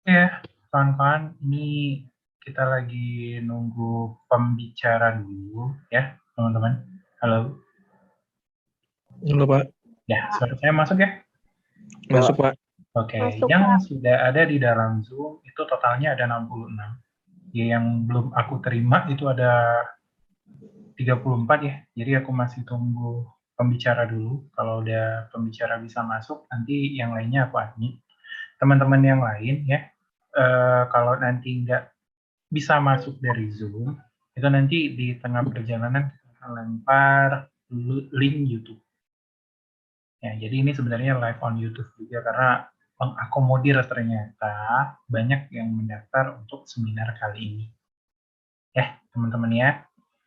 Ya, kawan-kawan, ini kita lagi nunggu pembicara dulu ya, teman-teman. Halo. Halo Pak, Ya, suara saya masuk ya? masuk Pak. Oke, Masuk, yang Pak. sudah ada di dalam Zoom itu totalnya ada 66. Ya, yang belum aku terima itu ada 34 ya. Jadi aku masih tunggu pembicara dulu. Kalau udah pembicara bisa masuk, nanti yang lainnya aku admit. Teman-teman yang lain ya, kalau nanti nggak bisa masuk dari Zoom, itu nanti di tengah perjalanan kita akan lempar link YouTube. Ya, jadi ini sebenarnya live on YouTube juga karena mengakomodir ternyata banyak yang mendaftar untuk seminar kali ini. Ya, teman-teman ya.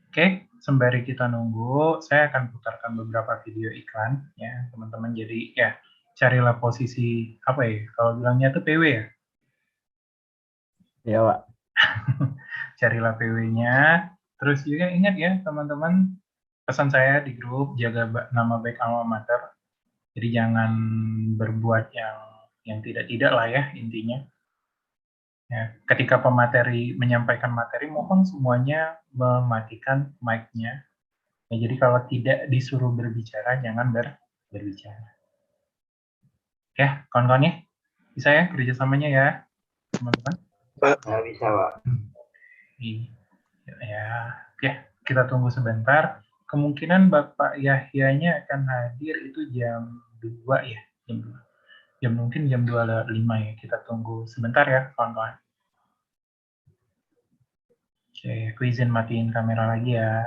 Oke, sembari kita nunggu, saya akan putarkan beberapa video iklan ya, teman-teman. Jadi ya, carilah posisi apa ya? Kalau bilangnya tuh PW ya. Iya, Pak. Carilah PW-nya. Terus juga ingat ya, teman-teman, pesan saya di grup, jaga nama baik alma mater. Jadi jangan berbuat yang tidak-tidak lah ya, intinya. Ya, ketika pemateri menyampaikan materi, mohon semuanya mematikan mic-nya. Ya, jadi kalau tidak disuruh berbicara, jangan berbicara. Ya, kawan-kawan ya, bisa ya kerjasamanya ya, teman-teman? Nggak bisa, Pak. Ya, oke, kita tunggu sebentar. Kemungkinan Bapak Yahyanya akan hadir itu jam 2 ya, jam 2. Mungkin jam 2:05 ya, kita tunggu sebentar ya, kawan-kawan. Oke, aku izin matiin kamera lagi ya.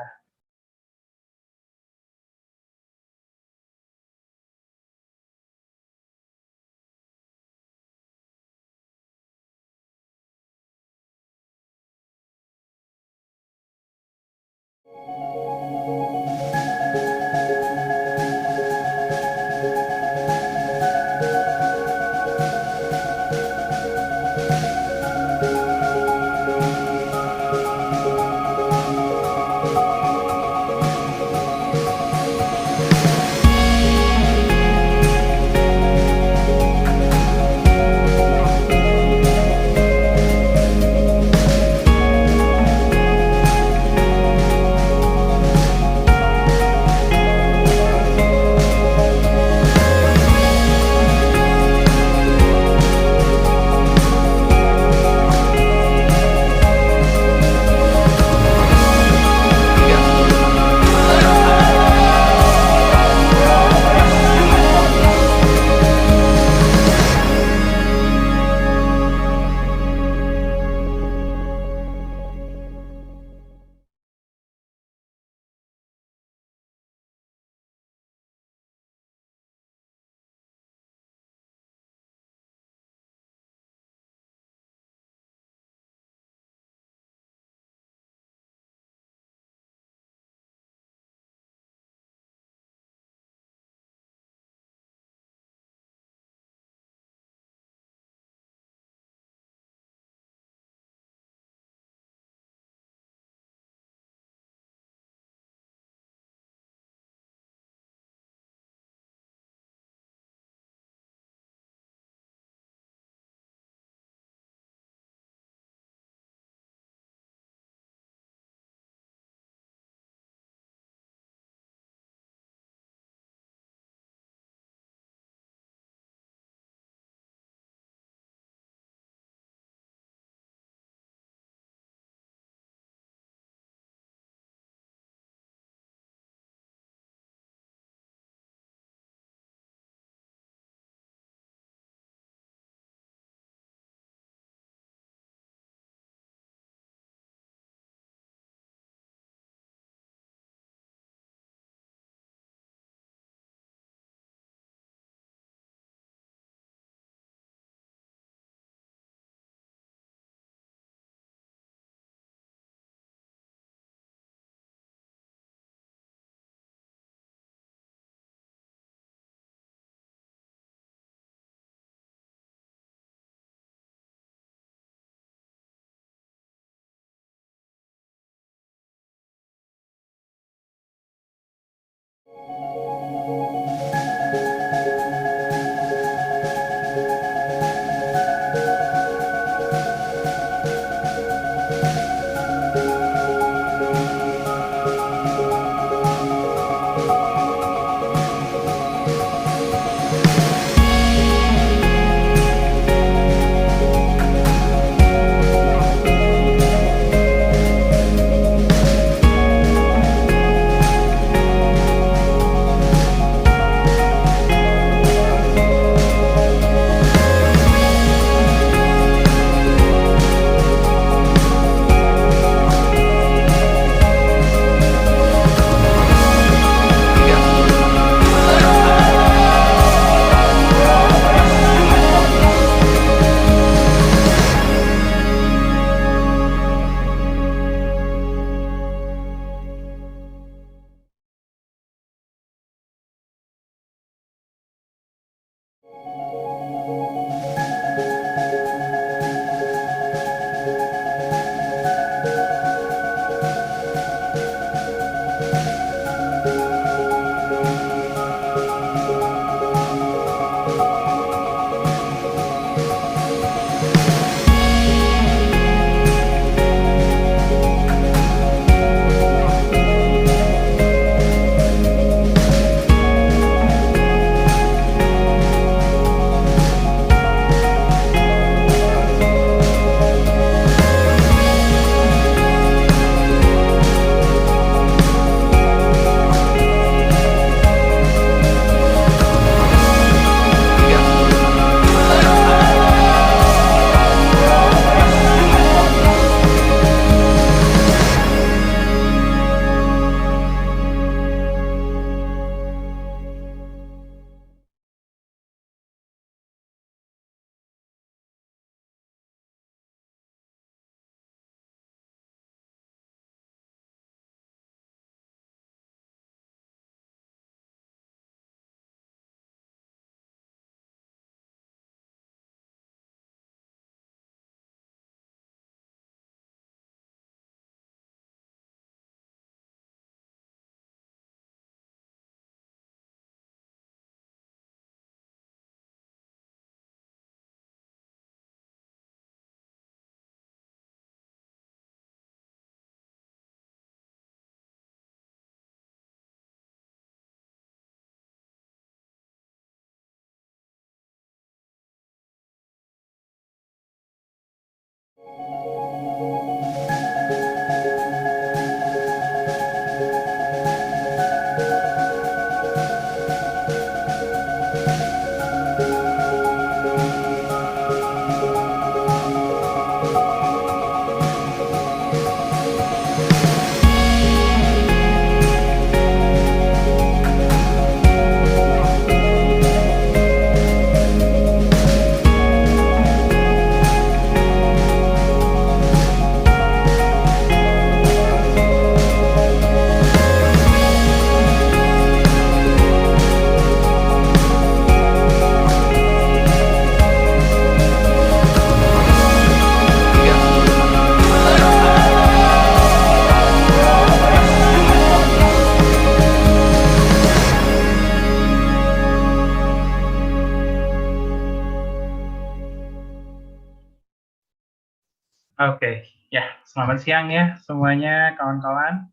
Oke, ya, selamat siang ya semuanya kawan-kawan.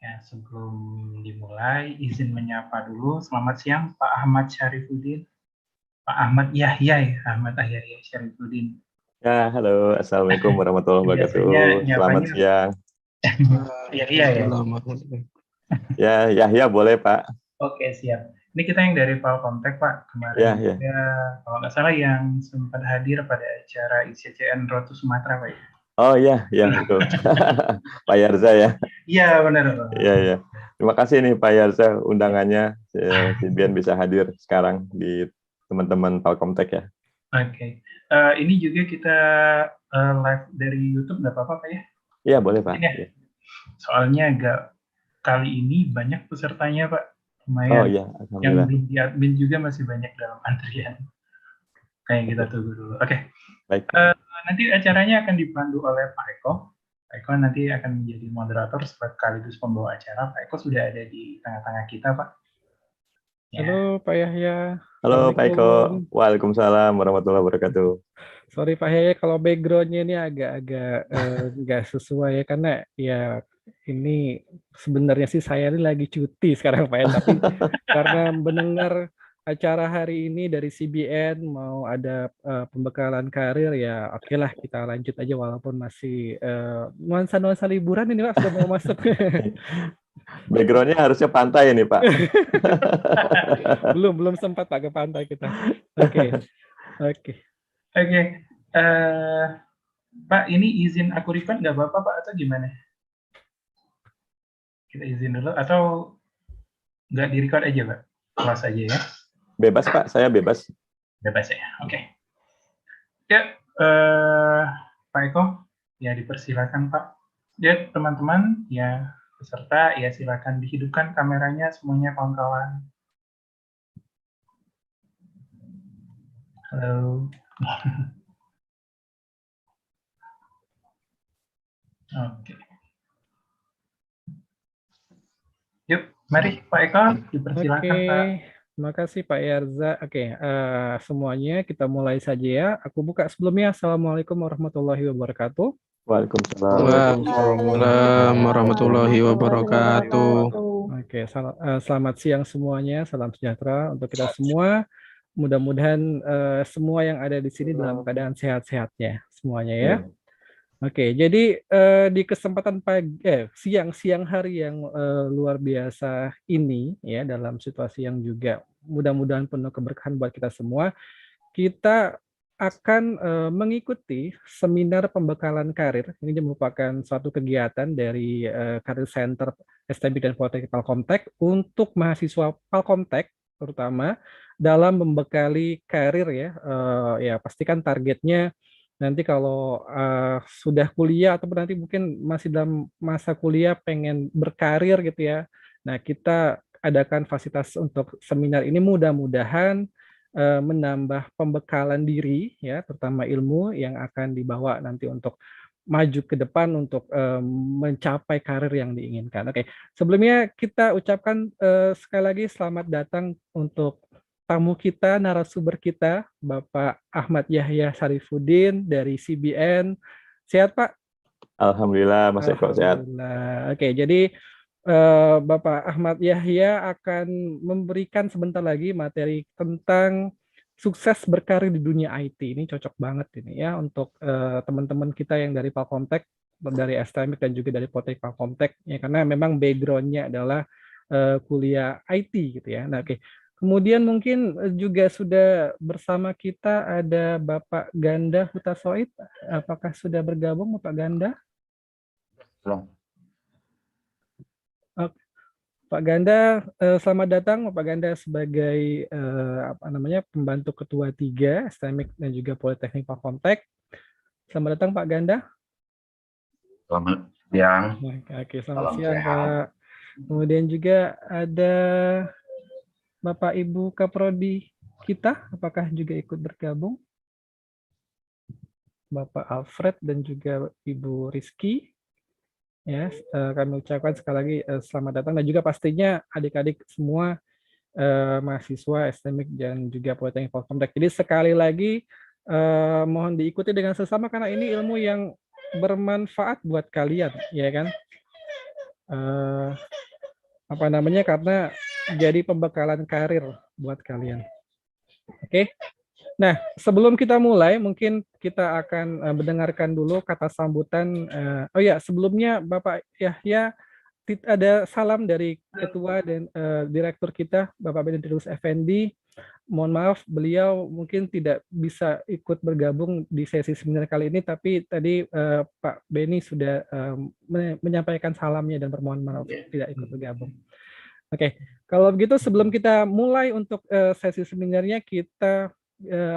Ya, sebelum dimulai, izin menyapa dulu. Selamat siang Pak Ahmad Syarifuddin, Pak Ahmad Yahya ya, Ahmad Yahya Syarifuddin. Ya, halo. Assalamualaikum warahmatullahi Biasanya wabarakatuh. Selamat nyapanya siang. Yahya ya. Ya, Yahya boleh, Pak. Oke, siap. Ini kita yang dari Palkomtek, Pak. Ya, Kemarin ya. juga, kalau nggak salah yang sempat hadir pada acara ICCN Road to Sumatera, Pak. Oh ya, ya betul. Pak Yarza ya. Iya, benar, Pak. Iya, ya. Terima kasih nih Pak Yarza undangannya. Si Bian bisa hadir sekarang di teman-teman Palkomtek ya. Oke. Ini juga kita live dari YouTube, nggak apa-apa, Pak ya? Iya, boleh Pak. Ya. Soalnya kali ini banyak pesertanya, Pak. Lumayan. Oh iya, Yang alhamdulillah. di admin juga masih banyak dalam antrian. Kayak kita tunggu dulu. Oke. Baik. Nanti acaranya akan dipandu oleh Pak Eko. Pak Eko nanti akan menjadi moderator sekaligus pembawa acara. Pak Eko sudah ada di tengah-tengah kita, Pak. Ya. Halo Pak Yahya. Halo Pak Eko. Waalaikumsalam warahmatullahi wabarakatuh. Sorry Pak Yahya kalau background-nya ini agak-agak nggak sesuai ya, karena ya ini sebenarnya sih saya ini lagi cuti sekarang Pak ya, tapi karena mendengar acara hari ini dari CBN mau ada pembekalan karir, ya oke lah kita lanjut aja walaupun masih nuansa-nuansa liburan ini Pak, sudah mau masuk. Background-nya harusnya pantai ini Pak. belum sempat Pak ke pantai kita. Oke. Pak, ini izin aku record nggak apa-apa Pak atau gimana? Kita izin dulu atau nggak di record aja Pak? Kelas aja ya. Bebas Pak, saya bebas. Bebas ya, oke. Ya, Pak Eko, ya dipersilakan Pak. Ya teman-teman, ya peserta, ya silakan dihidupkan kameranya semuanya kawan-kawan. Halo. Oke. Yuk, mari Pak Eko, dipersilakan Pak. Terima kasih Pak Yarza. Oke, semuanya kita mulai saja ya. Aku buka sebelumnya. Assalamualaikum warahmatullahi wabarakatuh. Waalaikumsalam warahmatullahi wabarakatuh. Oke, selamat siang semuanya. Salam sejahtera untuk kita semua. Mudah-mudahan semua yang ada di sini dalam keadaan sehat-sehatnya semuanya ya. Oke, jadi di kesempatan siang hari yang luar biasa ini ya, dalam situasi yang juga mudah-mudahan penuh keberkahan buat kita semua, kita akan mengikuti seminar pembekalan karir. Ini merupakan suatu kegiatan dari Career Center STB dan Politeknik Palkomtek untuk mahasiswa Palkomtek terutama dalam membekali karir ya. Ya pastikan targetnya nanti kalau sudah kuliah ataupun nanti mungkin masih dalam masa kuliah pengen berkarir gitu ya. Nah, kita adakan fasilitas untuk seminar ini, mudah-mudahan menambah pembekalan diri ya, terutama ilmu yang akan dibawa nanti untuk maju ke depan untuk mencapai karir yang diinginkan. Oke, sebelumnya kita ucapkan sekali lagi selamat datang untuk tamu kita, narasumber kita, Bapak Ahmad Yahya Syarifuddin dari CBN. Sehat, Pak? Alhamdulillah, Mas Eko sehat. Oke, jadi Bapak Ahmad Yahya akan memberikan sebentar lagi materi tentang sukses berkarir di dunia IT. Ini cocok banget ini ya untuk teman-teman kita yang dari Palkomtek, dari STMIK dan juga dari Politeknik Palkomtek ya, karena memang background-nya adalah kuliah IT gitu ya. Nah, oke. Kemudian mungkin juga sudah bersama kita ada Bapak Ganda Hutasoid. Apakah sudah bergabung Bapak Ganda? Belum. Pak Ganda, selamat datang Pak Ganda sebagai pembantu ketua 3 STMIK dan juga Politeknik Palkomtek. Selamat datang Pak Ganda. Selamat siang. Oke, selamat siang Pak. Kemudian juga ada Bapak Ibu Kaprodi kita, apakah juga ikut bergabung? Bapak Alfred dan juga Ibu Rizky. Ya, kami ucapkan sekali lagi selamat datang, dan juga pastinya adik-adik semua mahasiswa STMIK dan juga Politeknik Palkomtek. Jadi sekali lagi mohon diikuti dengan sesama karena ini ilmu yang bermanfaat buat kalian, ya kan? Apa namanya? Karena jadi pembekalan karir buat kalian. Oke. Nah, sebelum kita mulai, mungkin kita akan mendengarkan dulu kata sambutan. Oh ya, sebelumnya Bapak Yahya, ada salam dari Ketua dan Direktur kita, Bapak Benedictus Effendi. Mohon maaf, beliau mungkin tidak bisa ikut bergabung di sesi seminar kali ini, tapi tadi Pak Beni sudah menyampaikan salamnya dan bermohon maaf tidak ikut bergabung. Oke, kalau begitu sebelum kita mulai untuk sesi seminarnya, kita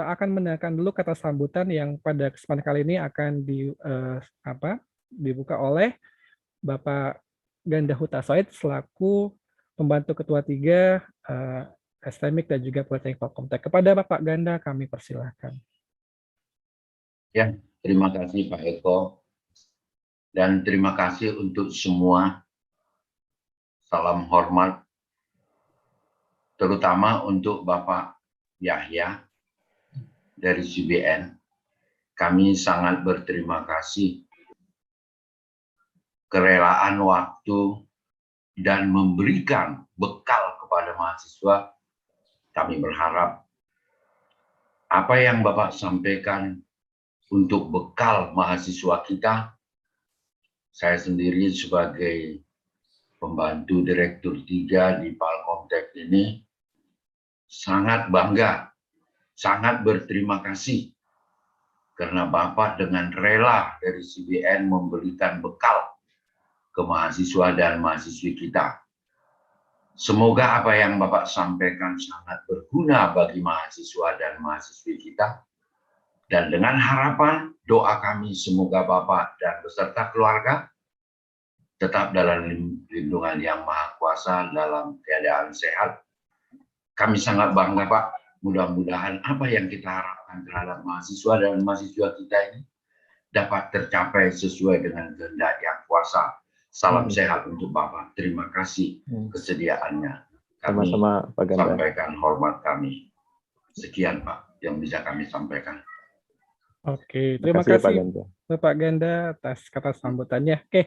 akan mendengarkan dulu kata sambutan yang pada kesempatan kali ini akan dibuka oleh Bapak Ganda Hutasoid selaku pembantu ketua 3 STMIC dan juga Politeknik Palkomtek. Kepada Bapak Ganda kami persilahkan. Ya, terima kasih Pak Eko. Dan terima kasih untuk semua. Salam hormat. Terutama untuk Bapak Yahya dari CBN. Kami sangat berterima kasih kerelaan waktu dan memberikan bekal kepada mahasiswa. Kami berharap apa yang Bapak sampaikan untuk bekal mahasiswa kita, saya sendiri sebagai pembantu Direktur 3 di Palkomtek ini sangat bangga, sangat berterima kasih karena Bapak dengan rela dari CBN memberikan bekal ke mahasiswa dan mahasiswi kita. Semoga apa yang Bapak sampaikan sangat berguna bagi mahasiswa dan mahasiswi kita. Dan dengan harapan, doa kami semoga Bapak dan beserta keluarga tetap dalam lindungan yang Maha Kuasa dalam keadaan sehat. Kami sangat bangga Pak, mudah-mudahan apa yang kita harapkan terhadap mahasiswa dan mahasiswa kita ini dapat tercapai sesuai dengan kehendak yang kuasa. Salam sehat untuk Bapak. Terima kasih kesediaannya. Kami Sama-sama, Pak Ganda. sampaikan hormat kami. Sekian Pak yang bisa kami sampaikan. Oke, terima kasih Bapak Ganda atas kata sambutannya. Oke,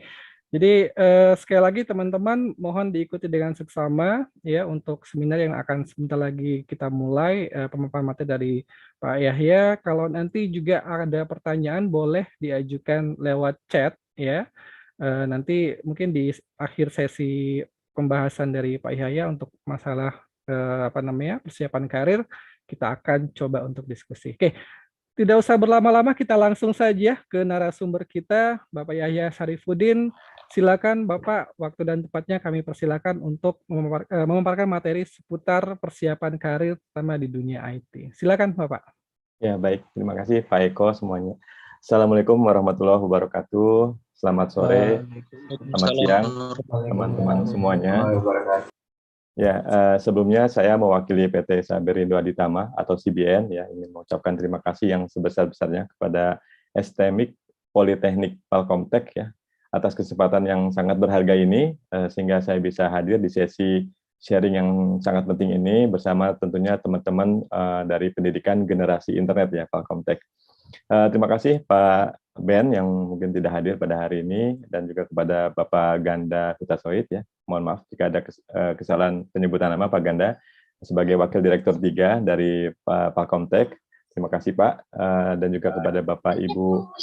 jadi sekali lagi teman-teman mohon diikuti dengan seksama ya untuk seminar yang akan sebentar lagi kita mulai pemaparan materi dari Pak Yahya. Kalau nanti juga ada pertanyaan boleh diajukan lewat chat ya. Nanti mungkin di akhir sesi pembahasan dari Pak Yahya untuk masalah persiapan karir kita akan coba untuk diskusi. Oke, tidak usah berlama-lama, kita langsung saja ke narasumber kita, Bapak Yahya Syarifuddin. Silakan Bapak, waktu dan tempatnya kami persilakan untuk memaparkan materi seputar persiapan karir terutama di dunia IT. Silakan Bapak. Ya baik, terima kasih Pak Eko semuanya. Assalamualaikum warahmatullahi wabarakatuh. Selamat sore, selamat siang teman-teman semuanya. Ya, sebelumnya saya mewakili PT Saberindo Aditama atau CBN ya ingin mengucapkan terima kasih yang sebesar-besarnya kepada STMIC Politeknik Palkomtek ya atas kesempatan yang sangat berharga ini sehingga saya bisa hadir di sesi sharing yang sangat penting ini bersama tentunya teman-teman dari pendidikan generasi internet ya Palkomtek. Terima kasih Pak Ben yang mungkin tidak hadir pada hari ini dan juga kepada Bapak Ganda Hutasoid ya. Mohon maaf jika ada kesalahan penyebutan nama Pak Ganda sebagai Wakil Direktur 3 dari Palkomtek. Terima kasih Pak dan juga kepada Bapak Ibu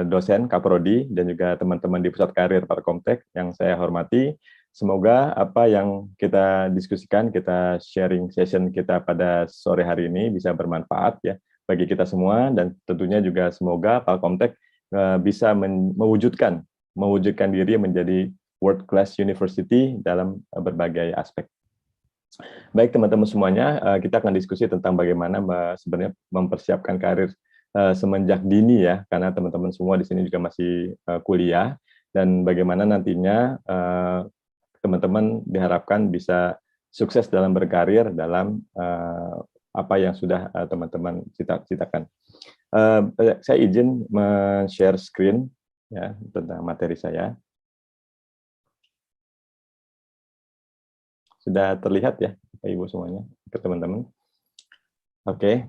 dosen Kaprodi dan juga teman-teman di Pusat Karir Palkomtek yang saya hormati. Semoga apa yang kita diskusikan, kita sharing session kita pada sore hari ini bisa bermanfaat ya bagi kita semua dan tentunya juga semoga Palkomtek bisa mewujudkan diri menjadi world class university dalam berbagai aspek. Baik teman-teman semuanya, kita akan diskusi tentang bagaimana sebenarnya mempersiapkan karir semenjak dini ya, karena teman-teman semua di sini juga masih kuliah dan bagaimana nantinya teman-teman diharapkan bisa sukses dalam berkarir dalam apa yang sudah teman-teman cita-citakan. Saya izin men-share screen ya tentang materi saya. Sudah terlihat ya Bapak Ibu semuanya ke teman-teman. Oke.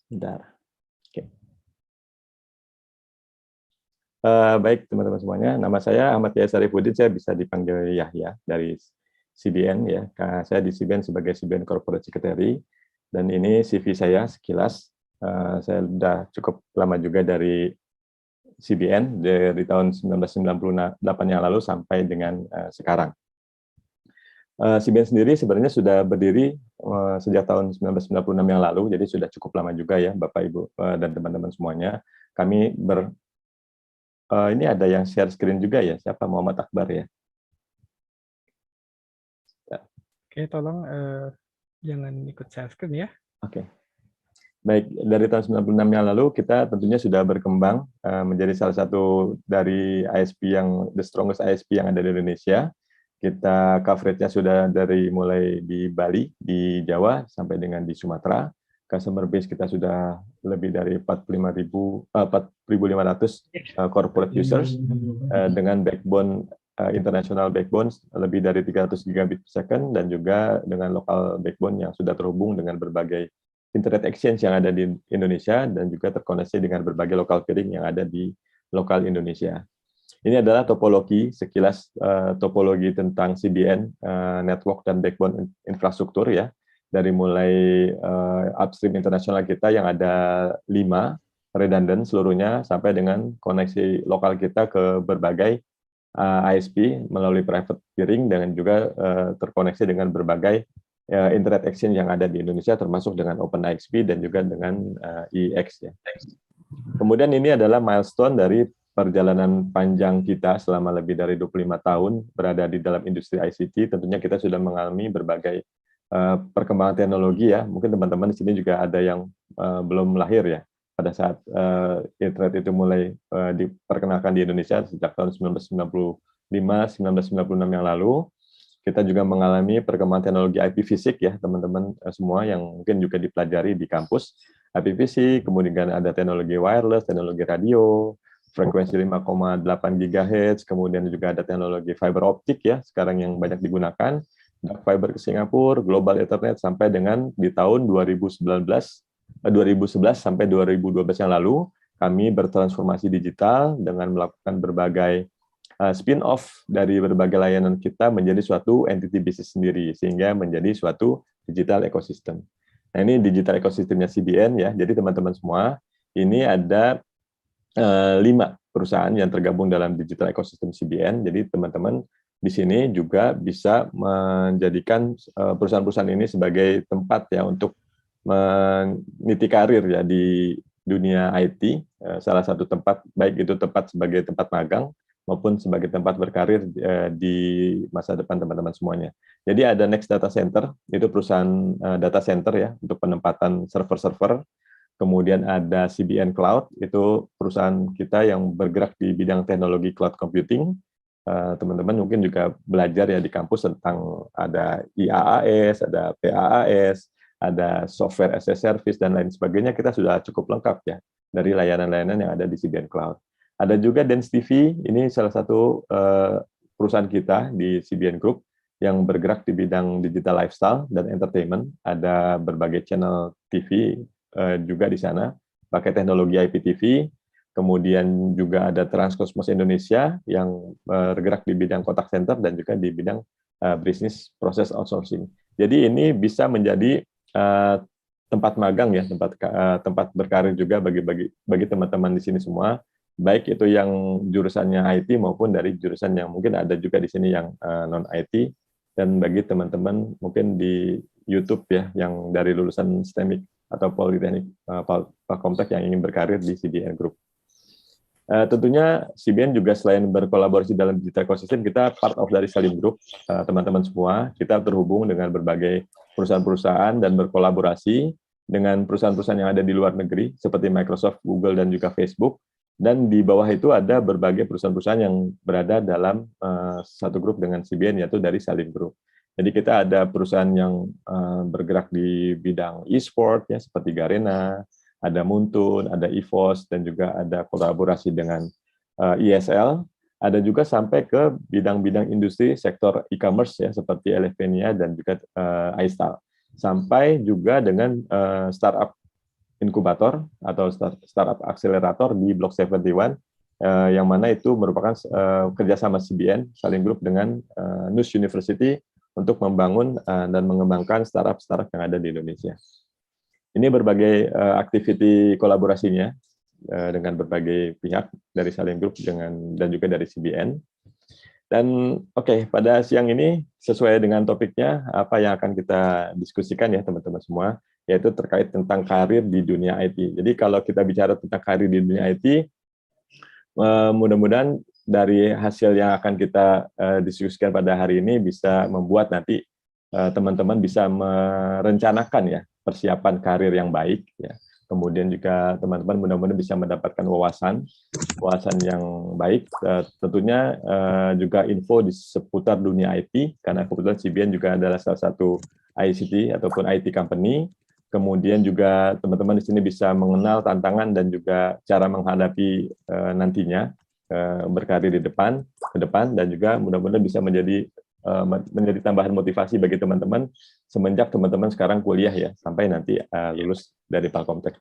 Bentar. Oke. Baik teman-teman semuanya, nama saya Ahmad Yahya Sarifuddin, saya bisa dipanggil Yahya dari CBN ya. Saya di CBN sebagai CBN Corporate Secretary, dan ini CV saya sekilas. Saya sudah cukup lama juga dari CBN dari tahun 1998 yang lalu sampai dengan sekarang. CBN sendiri sebenarnya sudah berdiri sejak tahun 1996 yang lalu, jadi sudah cukup lama juga ya Bapak Ibu dan teman-teman semuanya. Kami ini ada yang share screen juga ya, siapa? Muhammad Akbar ya. Oke, tolong jangan ikut share screen ya. Oke. Baik, dari tahun 96 yang lalu kita tentunya sudah berkembang menjadi salah satu dari ISP yang the strongest ISP yang ada di Indonesia. Kita coverage-nya sudah dari mulai di Bali, di Jawa, sampai dengan di Sumatera. Customer base kita sudah lebih dari 4.500 corporate users dengan backbone international backbone lebih dari 300 gigabit per second, dan juga dengan local backbone yang sudah terhubung dengan berbagai internet exchange yang ada di Indonesia, dan juga terkoneksi dengan berbagai local peering yang ada di lokal Indonesia. Ini adalah topologi, sekilas topologi tentang CBN, network dan backbone infrastruktur ya. Dari mulai upstream internasional kita yang ada 5, redundant seluruhnya, sampai dengan koneksi lokal kita ke berbagai ISP melalui private peering, dan juga terkoneksi dengan berbagai internet exchange yang ada di Indonesia, termasuk dengan OpenISP dan juga dengan IX ya. Kemudian ini adalah milestone dari perjalanan panjang kita selama lebih dari 25 tahun berada di dalam industri ICT. Tentunya kita sudah mengalami berbagai perkembangan teknologi ya. Mungkin teman-teman di sini juga ada yang belum lahir ya pada saat internet itu mulai diperkenalkan di Indonesia sejak tahun 1995-1996 yang lalu. Kita juga mengalami perkembangan teknologi IPv6 ya teman-teman semua, yang mungkin juga dipelajari di kampus. IPv6, kemudian ada teknologi wireless, teknologi radio, frekuensi 5,8 GHz, kemudian juga ada teknologi fiber optik ya, sekarang yang banyak digunakan, dark fiber ke Singapura, global Ethernet, sampai dengan di tahun 2011 sampai 2012 yang lalu, kami bertransformasi digital dengan melakukan berbagai spin-off dari berbagai layanan kita menjadi suatu entity bisnis sendiri, sehingga menjadi suatu digital ecosystem. Nah, ini digital ekosistemnya CBN ya, jadi teman-teman semua, ini ada 5 perusahaan yang tergabung dalam digital ekosistem CBN. Jadi teman-teman di sini juga bisa menjadikan perusahaan-perusahaan ini sebagai tempat ya untuk meniti karir ya di dunia IT. Salah satu tempat, baik itu tempat sebagai tempat magang maupun sebagai tempat berkarir di masa depan teman-teman semuanya. Jadi ada Next Data Center, itu perusahaan data center ya untuk penempatan server-server. Kemudian ada CBN Cloud, itu perusahaan kita yang bergerak di bidang teknologi cloud computing. Teman-teman mungkin juga belajar ya di kampus tentang ada IaaS, ada PaaS, ada software as a service, dan lain sebagainya. Kita sudah cukup lengkap ya dari layanan-layanan yang ada di CBN Cloud. Ada juga Dance TV, ini salah satu perusahaan kita di CBN Group yang bergerak di bidang digital lifestyle dan entertainment. Ada berbagai channel TV juga di sana, pakai teknologi IPTV, kemudian juga ada Transcosmos Indonesia yang bergerak di bidang contact center dan juga di bidang business process outsourcing. Jadi ini bisa menjadi tempat magang ya, tempat berkarir juga bagi teman-teman di sini semua, baik itu yang jurusannya IT maupun dari jurusan yang mungkin ada juga di sini yang non IT, dan bagi teman-teman mungkin di YouTube ya yang dari lulusan STEMIC atau Politeknik Komtek yang ingin berkarir di CBN Group. Tentunya CBN juga selain berkolaborasi dalam digital ecosystem, kita part of dari Salim Group, teman-teman semua. Kita terhubung dengan berbagai perusahaan-perusahaan dan berkolaborasi dengan perusahaan-perusahaan yang ada di luar negeri, seperti Microsoft, Google, dan juga Facebook. Dan di bawah itu ada berbagai perusahaan-perusahaan yang berada dalam satu grup dengan CBN, yaitu dari Salim Group. Jadi kita ada perusahaan yang bergerak di bidang e-sport ya, seperti Garena, ada Muntun, ada EVOS, dan juga ada kolaborasi dengan ISL. Ada juga sampai ke bidang-bidang industri sektor e-commerce ya, seperti Elevenia dan juga iStyle. Sampai juga dengan startup inkubator atau startup accelerator di Block 71, yang mana itu merupakan kerjasama CBN Saling Group dengan Nus University untuk membangun dan mengembangkan startup yang ada di Indonesia. Ini berbagai aktiviti kolaborasinya dengan berbagai pihak dari Saling Group dan juga dari CBN. Dan pada siang ini sesuai dengan topiknya, apa yang akan kita diskusikan ya teman-teman semua, yaitu terkait tentang karir di dunia IT. Jadi kalau kita bicara tentang karir di dunia IT, mudah-mudahan dari hasil yang akan kita diskusikan pada hari ini bisa membuat nanti teman-teman bisa merencanakan ya persiapan karir yang baik ya. Kemudian juga teman-teman mudah-mudahan bisa mendapatkan wawasan yang baik, tentunya juga info di seputar dunia IT, karena kebetulan CBN juga adalah salah satu ICT ataupun IT company. Kemudian juga teman-teman di sini bisa mengenal tantangan dan juga cara menghadapi nantinya berkarir ke depan, dan juga mudah-mudahan bisa menjadi tambahan motivasi bagi teman-teman semenjak teman-teman sekarang kuliah ya, sampai nanti lulus dari Palkomtek.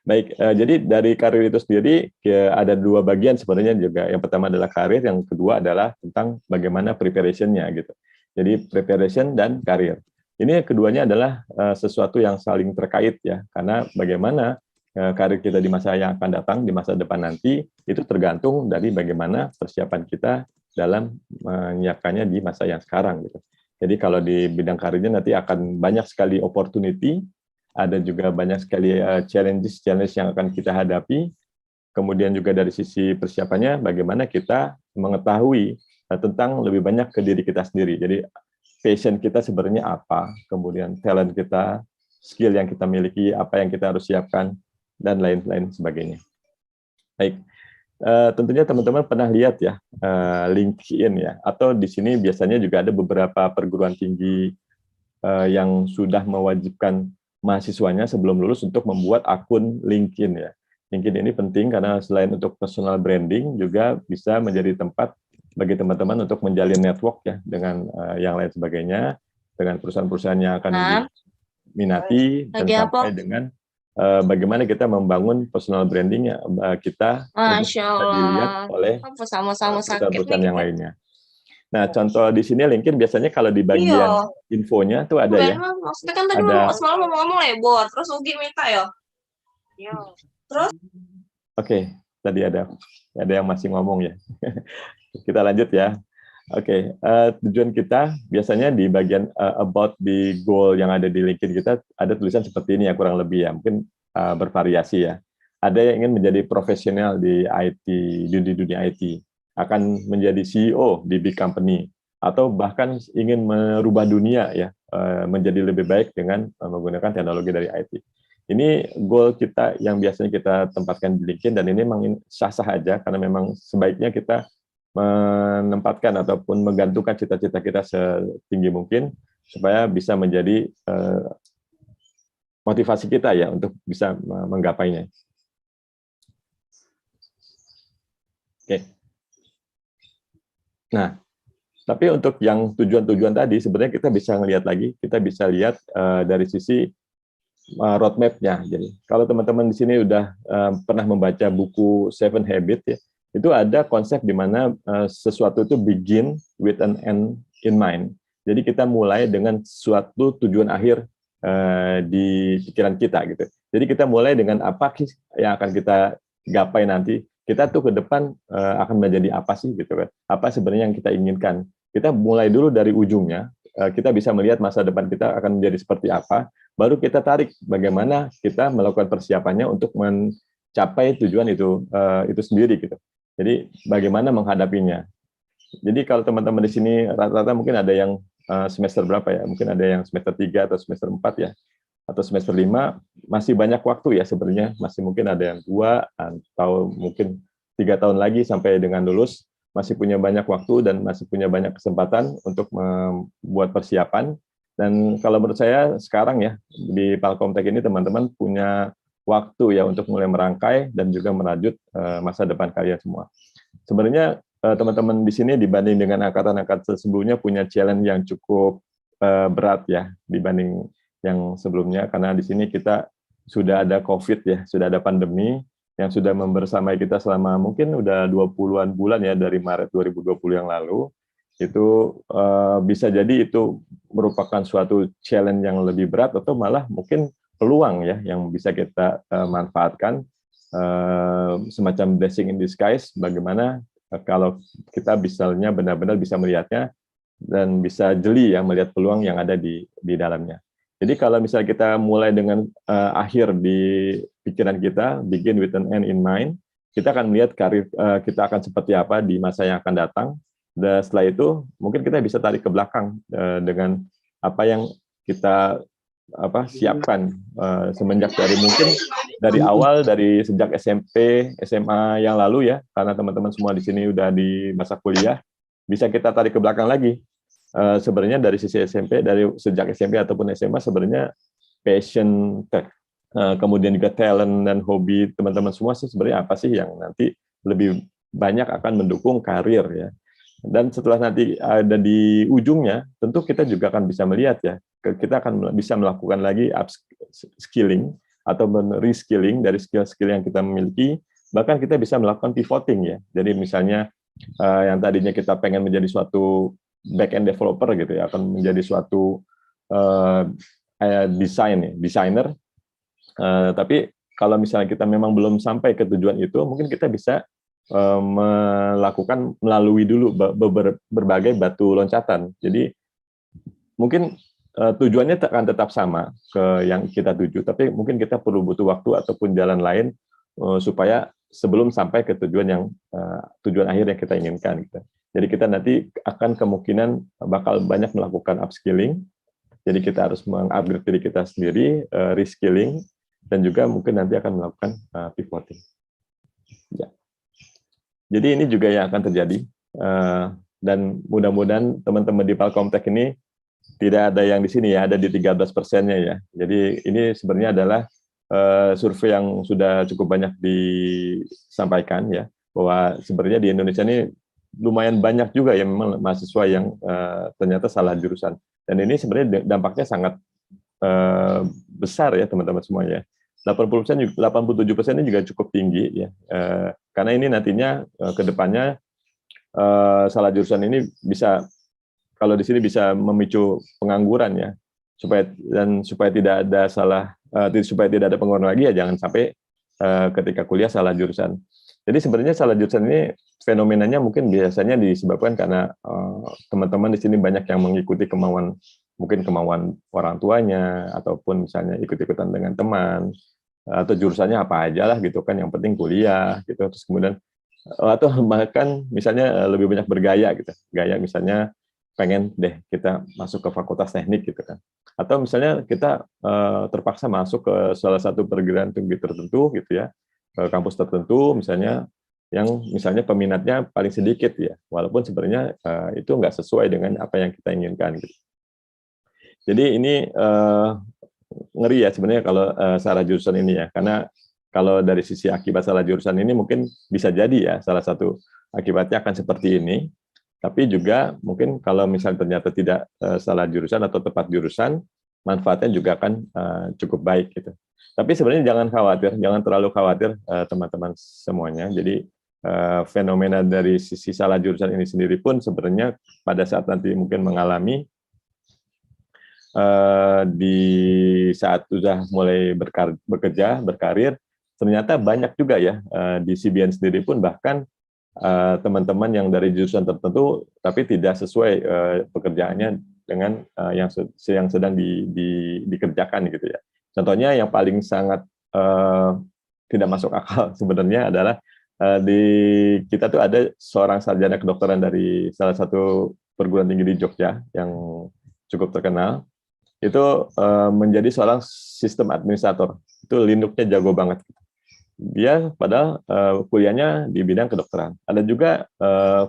Baik, jadi dari karir itu sendiri ada dua bagian sebenarnya juga. Yang pertama adalah karir, yang kedua adalah tentang bagaimana preparation-nya gitu. Jadi preparation dan karir. Ini keduanya adalah sesuatu yang saling terkait ya, karena bagaimana karir kita di masa yang akan datang, di masa depan nanti, itu tergantung dari bagaimana persiapan kita dalam menyiapkannya di masa yang sekarang gitu. Jadi kalau di bidang karirnya nanti akan banyak sekali opportunity, ada juga banyak sekali challenge yang akan kita hadapi. Kemudian juga dari sisi persiapannya, bagaimana kita mengetahui tentang lebih banyak ke diri kita sendiri. Jadi passion kita sebenarnya apa, kemudian talent kita, skill yang kita miliki, apa yang kita harus siapkan, dan lain-lain sebagainya. Baik. Tentunya teman-teman pernah lihat ya LinkedIn ya, atau di sini biasanya juga ada beberapa perguruan tinggi yang sudah mewajibkan mahasiswanya sebelum lulus untuk membuat akun LinkedIn ya. LinkedIn ini penting karena selain untuk personal branding juga bisa menjadi tempat bagi teman-teman untuk menjalin network ya dengan yang lain sebagainya, dengan perusahaan-perusahaan yang akan diminati, dan sampai dengan bagaimana kita membangun personal branding kita untuk bisa dilihat oleh perusahaan-perusahaan yang lainnya. Nah, contoh di sini LinkedIn biasanya kalau di bagian infonya tuh ada ya. Maksudnya kan tadi semalam ngomong lebor, terus Ugi minta ya. Terus? Oke, tadi ada yang masih ngomong ya. Kita lanjut ya. Oke, tujuan kita biasanya di bagian about di goal yang ada di LinkedIn kita ada tulisan seperti ini ya, kurang lebih ya, mungkin bervariasi ya. Ada yang ingin menjadi profesional di IT, di dunia IT, akan menjadi CEO di big company, atau bahkan ingin merubah dunia ya, menjadi lebih baik dengan menggunakan teknologi dari IT. Ini goal kita yang biasanya kita tempatkan di LinkedIn, dan ini memang sah-sah aja karena memang sebaiknya kita menempatkan ataupun menggantungkan cita-cita kita setinggi mungkin supaya bisa menjadi motivasi kita ya untuk bisa menggapainya. Oke. Nah, tapi untuk yang tujuan-tujuan tadi sebenarnya kita bisa ngelihat lagi, kita bisa lihat dari sisi roadmap-nya. Jadi kalau teman-teman di sini udah pernah membaca buku Seven Habits ya, itu ada konsep di mana sesuatu itu begin with an end in mind. Jadi kita mulai dengan suatu tujuan akhir di pikiran kita gitu. Jadi kita mulai dengan apa yang akan kita gapai nanti. Kita tuh ke depan akan menjadi apa sih gitu kan? Apa sebenarnya yang kita inginkan? Kita mulai dulu dari ujungnya. Kita bisa melihat masa depan kita akan menjadi seperti apa. Baru kita tarik bagaimana kita melakukan persiapannya untuk mencapai tujuan itu sendiri gitu. Jadi bagaimana menghadapinya. Jadi kalau teman-teman di sini rata-rata mungkin ada yang semester berapa ya? Mungkin ada yang semester 3 atau semester 4 ya, atau semester 5, masih banyak waktu ya sebenarnya. Masih mungkin ada yang 2 atau mungkin 3 tahun lagi sampai dengan lulus. Masih punya banyak waktu dan masih punya banyak kesempatan untuk membuat persiapan. Dan kalau menurut saya sekarang ya di Palkomtek ini teman-teman punya waktu ya untuk mulai merangkai dan juga merajut masa depan kalian semua. Sebenarnya teman-teman di sini dibanding dengan angkatan-angkatan sebelumnya punya challenge yang cukup berat ya dibanding yang sebelumnya, karena di sini kita sudah ada COVID ya, sudah ada pandemi yang sudah membersamai kita selama mungkin udah 20-an bulan ya, dari Maret 2020 yang lalu. Itu bisa jadi itu merupakan suatu challenge yang lebih berat atau malah mungkin peluang ya yang bisa kita manfaatkan, semacam blessing in disguise. Bagaimana kalau kita misalnya benar-benar bisa melihatnya dan bisa jeli ya melihat peluang yang ada di dalamnya. Jadi kalau misalnya kita mulai dengan akhir di pikiran kita, begin with an end in mind, kita akan melihat karir kita akan seperti apa di masa yang akan datang. Dan setelah itu mungkin kita bisa tarik ke belakang dengan apa yang kita siapkan semenjak dari mungkin dari awal, dari sejak SMP, SMA yang lalu ya, karena teman-teman semua di sini udah di masa kuliah, bisa kita tarik ke belakang lagi. Sebenarnya dari sisi SMP, dari sejak SMP ataupun SMA, sebenarnya passion, kemudian juga talent dan hobi teman-teman semua sih sebenarnya apa sih yang nanti lebih banyak akan mendukung karir ya. Dan setelah nanti ada di ujungnya, tentu kita juga akan bisa melihat ya, kita akan bisa melakukan lagi upskilling atau reskilling dari skill-skill yang kita miliki, bahkan kita bisa melakukan pivoting ya. Jadi misalnya yang tadinya kita pengen menjadi suatu back-end developer gitu ya, akan menjadi suatu designer, tapi kalau misalnya kita memang belum sampai ke tujuan itu, mungkin kita bisa melakukan melalui dulu berbagai batu loncatan. Jadi mungkin tujuannya akan tetap sama ke yang kita tuju, tapi mungkin kita perlu butuh waktu ataupun jalan lain supaya sebelum sampai ke tujuan akhir yang kita inginkan gitu. Jadi kita nanti akan kemungkinan bakal banyak melakukan upskilling. Jadi kita harus mengupgrade diri kita sendiri, reskilling, dan juga mungkin nanti akan melakukan pivoting. Ya. Jadi ini juga yang akan terjadi, dan mudah-mudahan teman-teman di Palkomtech ini tidak ada yang di sini ya, ada di 13%-nya ya. Jadi ini sebenarnya adalah survei yang sudah cukup banyak disampaikan ya, bahwa sebenarnya di Indonesia ini lumayan banyak juga ya memang mahasiswa yang ternyata salah jurusan. Dan ini sebenarnya dampaknya sangat besar ya teman-teman semuanya. 87% ini juga cukup tinggi ya, karena ini nantinya ke depannya salah jurusan ini bisa, kalau di sini bisa memicu pengangguran ya, supaya tidak ada supaya tidak ada pengangguran lagi ya, jangan sampai ketika kuliah salah jurusan. Jadi sebenarnya salah jurusan ini fenomenanya mungkin biasanya disebabkan karena teman-teman di sini banyak yang mengikuti kemauan orang tuanya, ataupun misalnya ikut-ikutan dengan teman, atau jurusannya apa aja lah gitu kan, yang penting kuliah gitu. Terus kemudian atau bahkan misalnya lebih banyak bergaya gitu, gaya misalnya pengen deh kita masuk ke fakultas teknik gitu kan, atau misalnya kita terpaksa masuk ke salah satu perguruan tinggi tertentu gitu ya, ke kampus tertentu misalnya, yang misalnya peminatnya paling sedikit ya, walaupun sebenarnya itu nggak sesuai dengan apa yang kita inginkan gitu. Jadi ini ngeri ya sebenarnya kalau salah jurusan ini ya, karena kalau dari sisi akibat salah jurusan ini mungkin bisa jadi ya salah satu akibatnya akan seperti ini, tapi juga mungkin kalau misalnya ternyata tidak salah jurusan atau tepat jurusan, manfaatnya juga akan cukup baik gitu. Tapi sebenarnya jangan khawatir, jangan terlalu khawatir teman-teman semuanya. Jadi fenomena dari sisi salah jurusan ini sendiri pun sebenarnya pada saat nanti mungkin mengalami di saat sudah mulai bekerja, berkarir, ternyata banyak juga ya di CBN sendiri pun bahkan teman-teman yang dari jurusan tertentu tapi tidak sesuai pekerjaannya dengan yang sedang dikerjakan gitu ya. Contohnya yang paling sangat tidak masuk akal sebenarnya adalah di kita tuh ada seorang sarjana kedokteran dari salah satu perguruan tinggi di Jogja yang cukup terkenal. Itu menjadi seorang sistem administrator. Itu Linuxnya jago banget. Dia padahal kuliahnya di bidang kedokteran. Ada juga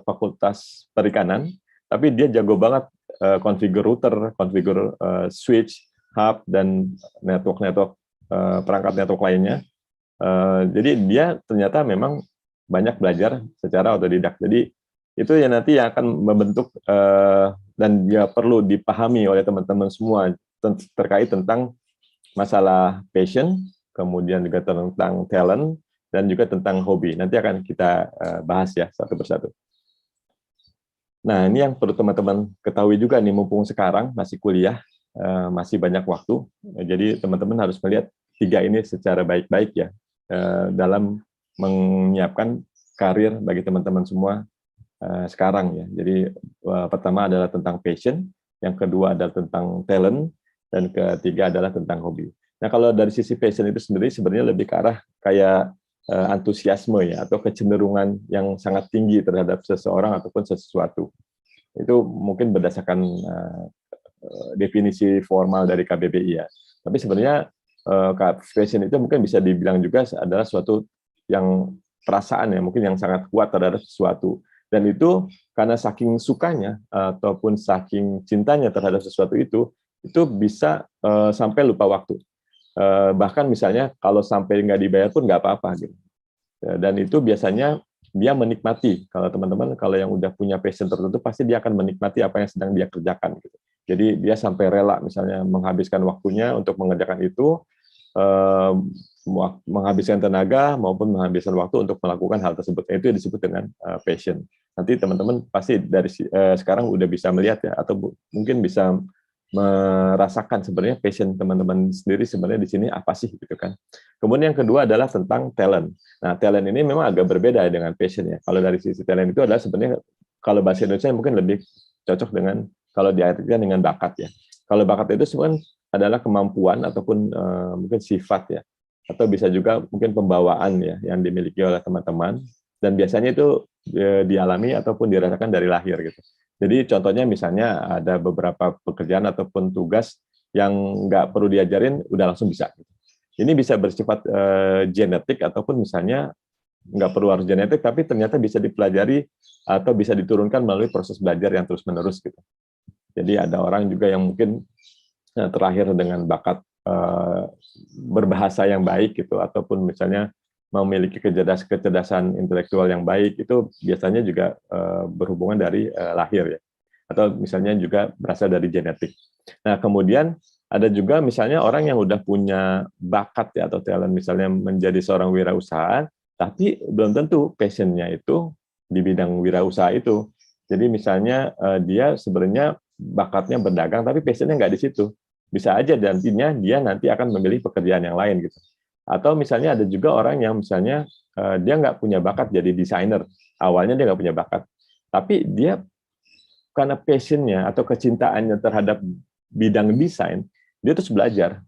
fakultas perikanan, tapi dia jago banget konfigur router, konfigur switch, hub, dan network perangkat network lainnya. Jadi dia ternyata memang banyak belajar secara otodidak. Jadi itu yang nanti yang akan membentuk dan dia perlu dipahami oleh teman-teman semua terkait tentang masalah passion, kemudian juga tentang talent, dan juga tentang hobi. Nanti akan kita bahas ya satu persatu. Nah, ini yang perlu teman-teman ketahui juga nih, mumpung sekarang masih kuliah, masih banyak waktu. Jadi teman-teman harus melihat 3 ini secara baik-baik ya, dalam menyiapkan karir bagi teman-teman semua sekarang ya. Jadi pertama adalah tentang passion, yang kedua adalah tentang talent, dan ketiga adalah tentang hobi. Nah, kalau dari sisi passion itu sendiri sebenarnya lebih ke arah kayak antusiasme ya, atau kecenderungan yang sangat tinggi terhadap seseorang ataupun sesuatu. Itu mungkin berdasarkan definisi formal dari KBBI ya. Tapi sebenarnya passion itu mungkin bisa dibilang juga adalah suatu yang perasaan ya, mungkin yang sangat kuat terhadap sesuatu. Dan itu karena saking sukanya ataupun saking cintanya terhadap sesuatu itu bisa sampai lupa waktu. Bahkan misalnya kalau sampai nggak dibayar pun nggak apa-apa gitu. Dan itu biasanya dia menikmati. Kalau teman-teman kalau yang udah punya passion tertentu pasti dia akan menikmati apa yang sedang dia kerjakan gitu. Jadi dia sampai rela misalnya menghabiskan waktunya untuk mengerjakan itu, menghabiskan tenaga maupun menghabiskan waktu untuk melakukan hal tersebut. Itu disebut dengan passion. Nanti teman-teman pasti dari sekarang udah bisa melihat ya, atau mungkin bisa merasakan sebenarnya passion teman-teman sendiri sebenarnya di sini apa sih gitu kan. Kemudian yang kedua adalah tentang talent. Nah, talent ini memang agak berbeda dengan passion ya. Kalau dari sisi talent itu adalah sebenarnya kalau bahasa Indonesia mungkin lebih cocok dengan kalau diartikan dengan bakat ya. Kalau bakat itu sebenarnya adalah kemampuan ataupun mungkin sifat ya. Atau bisa juga mungkin pembawaan ya yang dimiliki oleh teman-teman, dan biasanya itu dialami ataupun dirasakan dari lahir gitu. Jadi contohnya misalnya ada beberapa pekerjaan ataupun tugas yang nggak perlu diajarin udah langsung bisa. Ini bisa bersifat genetik ataupun misalnya nggak perlu harus genetik, tapi ternyata bisa dipelajari atau bisa diturunkan melalui proses belajar yang terus-menerus gitu. Jadi ada orang juga yang mungkin terlahir dengan bakat berbahasa yang baik gitu, ataupun misalnya memiliki kecerdasan intelektual yang baik, itu biasanya juga berhubungan dari lahir ya, atau misalnya juga berasal dari genetik. Nah, kemudian ada juga misalnya orang yang udah punya bakat ya atau talent misalnya menjadi seorang wirausaha, tapi belum tentu passionnya itu di bidang wirausaha itu. Jadi misalnya dia sebenarnya bakatnya berdagang, tapi passionnya nggak di situ. Bisa aja nantinya dia nanti akan memilih pekerjaan yang lain gitu. Atau misalnya ada juga orang yang misalnya dia nggak punya bakat jadi desainer. Awalnya dia nggak punya bakat. Tapi dia karena passionnya atau kecintaannya terhadap bidang desain, dia terus belajar,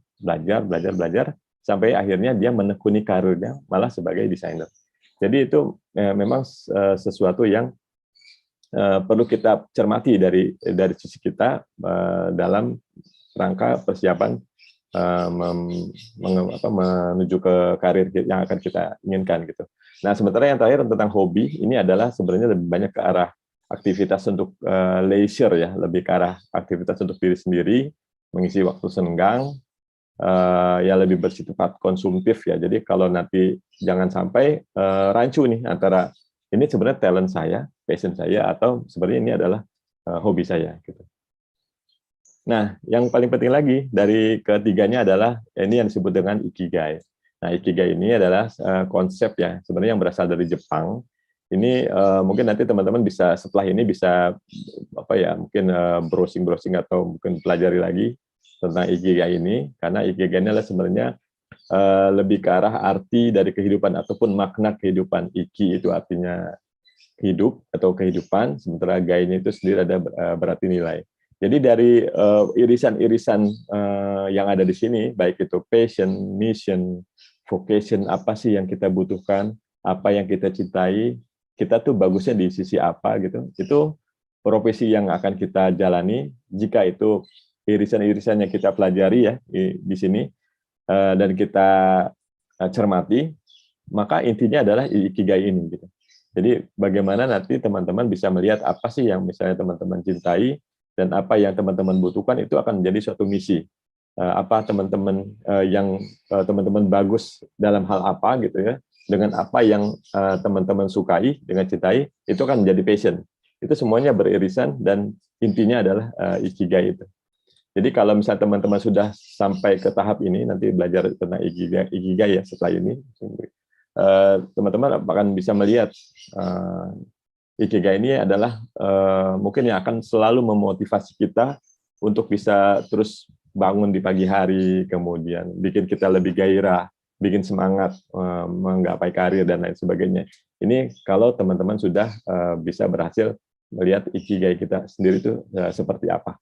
sampai akhirnya dia menekuni karirnya malah sebagai desainer. Jadi itu memang sesuatu yang perlu kita cermati dari sisi kita dalam rangka persiapan menuju ke karir yang akan kita inginkan gitu. Nah, sementara yang terakhir tentang hobi, ini adalah sebenarnya lebih banyak ke arah aktivitas untuk leisure ya, lebih ke arah aktivitas untuk diri sendiri, mengisi waktu senggang, ya lebih bersifat konsumtif ya. Jadi kalau nanti jangan sampai rancu nih antara ini sebenarnya talent saya, passion saya, atau sebenarnya ini adalah hobi saya gitu. Nah, yang paling penting lagi dari ketiganya adalah ini yang disebut dengan ikigai. Nah, ikigai ini adalah konsep ya, sebenarnya yang berasal dari Jepang. Ini mungkin nanti teman-teman bisa setelah ini bisa mungkin browsing atau mungkin pelajari lagi tentang ikigai ini, karena ikigai ini adalah sebenarnya lebih ke arah arti dari kehidupan ataupun makna kehidupan. Iki itu artinya hidup atau kehidupan, sementara gai-nya itu sendiri ada berarti nilai. Jadi dari irisan-irisan yang ada di sini, baik itu passion, mission, vocation, apa sih yang kita butuhkan, apa yang kita cintai, kita tuh bagusnya di sisi apa gitu. Itu profesi yang akan kita jalani jika itu irisan-irisannya kita pelajari ya di sini dan kita cermati, maka intinya adalah ikigai ini gitu. Jadi bagaimana nanti teman-teman bisa melihat apa sih yang misalnya teman-teman cintai, dan apa yang teman-teman butuhkan itu akan menjadi suatu misi. Apa teman-teman yang teman-teman bagus dalam hal apa gitu ya, dengan apa yang teman-teman sukai, dengan cintai, itu akan menjadi passion. Itu semuanya beririsan dan intinya adalah ikigai itu. Jadi kalau misalnya teman-teman sudah sampai ke tahap ini, nanti belajar tentang Ikigai ya setelah ini, teman-teman akan bisa melihat Ikigai ini adalah mungkin yang akan selalu memotivasi kita untuk bisa terus bangun di pagi hari, kemudian bikin kita lebih gairah, bikin semangat menggapai karir dan lain sebagainya. Ini kalau teman-teman sudah bisa berhasil melihat Ikigai kita sendiri itu seperti apa.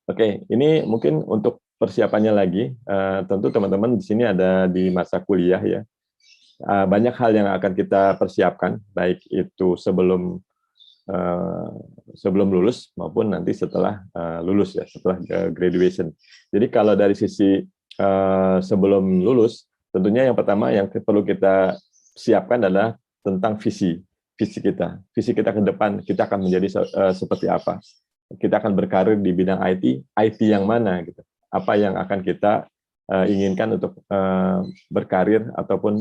Oke, ini mungkin untuk persiapannya lagi. Tentu teman-teman di sini ada di masa kuliah ya. Banyak hal yang akan kita persiapkan, baik itu sebelum lulus maupun nanti setelah lulus ya, setelah graduation. Jadi kalau dari sisi sebelum lulus, tentunya yang pertama yang perlu kita siapkan adalah tentang visi kita ke depan, kita akan menjadi seperti apa. Kita akan berkarir di bidang IT yang mana gitu. Apa yang akan kita inginkan untuk berkarir ataupun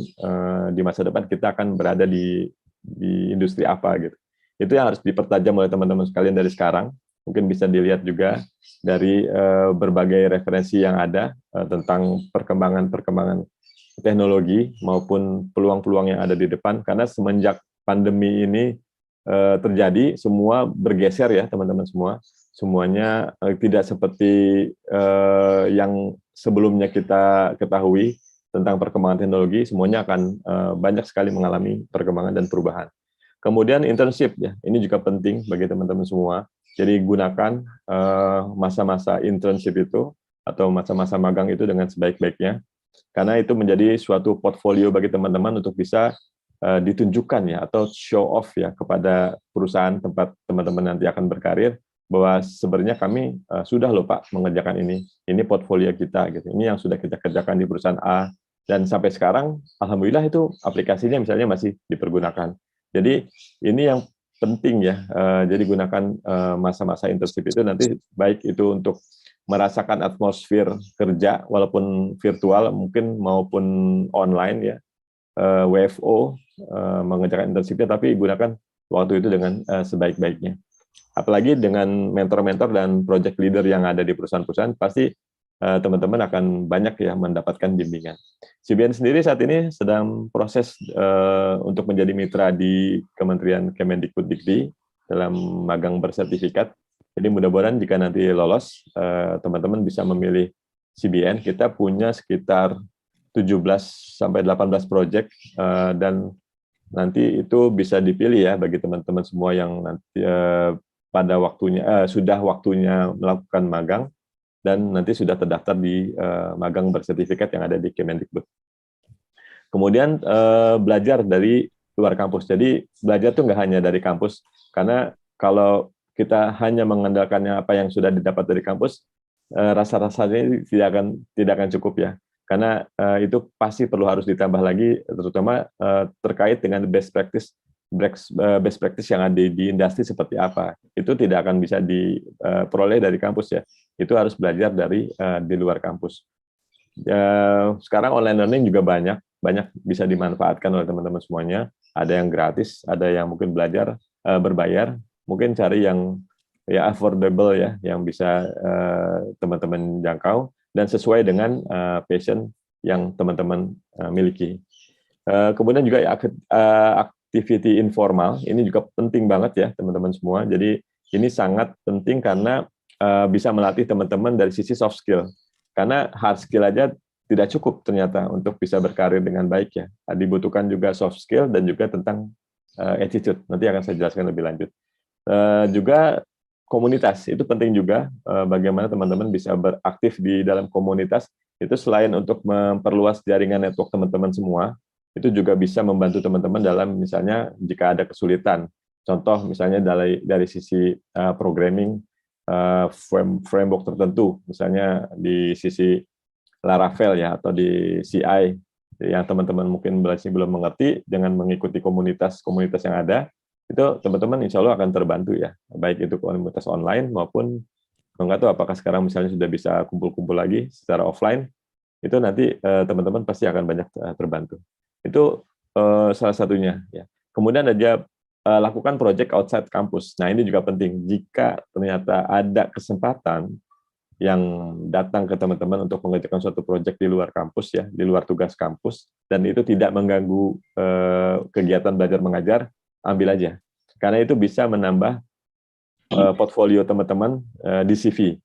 di masa depan kita akan berada di industri apa gitu. Itu yang harus dipertajam oleh teman-teman sekalian dari sekarang. Mungkin bisa dilihat juga dari berbagai referensi yang ada tentang perkembangan teknologi maupun peluang-peluang yang ada di depan. Karena semenjak pandemi ini terjadi, semua bergeser ya teman-teman semua. Semuanya tidak seperti yang sebelumnya kita ketahui tentang perkembangan teknologi, semuanya akan banyak sekali mengalami perkembangan dan perubahan. Kemudian internship ya, ini juga penting bagi teman-teman semua. Jadi gunakan masa-masa internship itu atau masa-masa magang itu dengan sebaik-baiknya, karena itu menjadi suatu portfolio bagi teman-teman untuk bisa ditunjukkan ya atau show off ya kepada perusahaan tempat teman-teman nanti akan berkarir bahwa sebenarnya kami sudah loh Pak mengerjakan ini portfolio kita gitu, ini yang sudah kita kerjakan di perusahaan A dan sampai sekarang alhamdulillah itu aplikasinya misalnya masih dipergunakan. Jadi ini yang penting ya, jadi gunakan masa-masa internship itu nanti baik itu untuk merasakan atmosfer kerja walaupun virtual mungkin maupun online ya, WFO mengerjakan internshipnya, tapi gunakan waktu itu dengan sebaik-baiknya. Apalagi dengan mentor-mentor dan project leader yang ada di perusahaan-perusahaan, pasti teman-teman akan banyak ya mendapatkan bimbingan. CBN sendiri saat ini sedang proses untuk menjadi mitra di Kementerian Kemendikbuddikti dalam magang bersertifikat. Jadi mudah-mudahan jika nanti lolos, teman-teman bisa memilih CBN. Kita punya sekitar 17-18 proyek dan nanti itu bisa dipilih ya bagi teman-teman semua yang nanti pada waktunya sudah waktunya melakukan magang dan nanti sudah terdaftar di magang bersertifikat yang ada di Kemendikbud. Kemudian belajar dari luar kampus. Jadi belajar tuh nggak hanya dari kampus, karena kalau kita hanya mengandalkannya apa yang sudah didapat dari kampus, rasa-rasanya tidak akan cukup ya. Karena itu pasti perlu harus ditambah lagi, terutama terkait dengan best practice yang ada di industri seperti apa. Itu tidak akan bisa diperoleh dari kampus ya. Itu harus belajar dari di luar kampus. Sekarang online learning juga banyak bisa dimanfaatkan oleh teman-teman semuanya. Ada yang gratis, ada yang mungkin belajar berbayar. Mungkin cari yang ya affordable ya, yang bisa teman-teman jangkau dan sesuai dengan passion yang teman-teman miliki. Kemudian juga activity informal, ini juga penting banget ya teman-teman semua. Jadi ini sangat penting karena bisa melatih teman-teman dari sisi soft skill. Karena hard skill aja tidak cukup ternyata untuk bisa berkarir dengan baik ya. Dibutuhkan juga soft skill dan juga tentang attitude. Nanti akan saya jelaskan lebih lanjut. Juga komunitas, itu penting juga bagaimana teman-teman bisa beraktif di dalam komunitas. Itu selain untuk memperluas jaringan network teman-teman semua, itu juga bisa membantu teman-teman dalam misalnya jika ada kesulitan. Contoh misalnya dari sisi programming, framework tertentu, misalnya di sisi Laravel ya, atau di CI, yang teman-teman mungkin masih belum mengerti, dengan mengikuti komunitas yang ada, itu teman-teman insya Allah akan terbantu ya, baik itu komunitas online maupun nggak tahu apakah sekarang misalnya sudah bisa kumpul-kumpul lagi secara offline, itu nanti teman-teman pasti akan banyak terbantu. Itu salah satunya ya. Kemudian ada lakukan project outside kampus. Nah ini juga penting. Jika ternyata ada kesempatan yang datang ke teman-teman untuk mengerjakan suatu proyek di luar kampus ya, di luar tugas kampus, dan itu tidak mengganggu kegiatan belajar mengajar, ambil aja. Karena itu bisa menambah portfolio teman-teman di CV.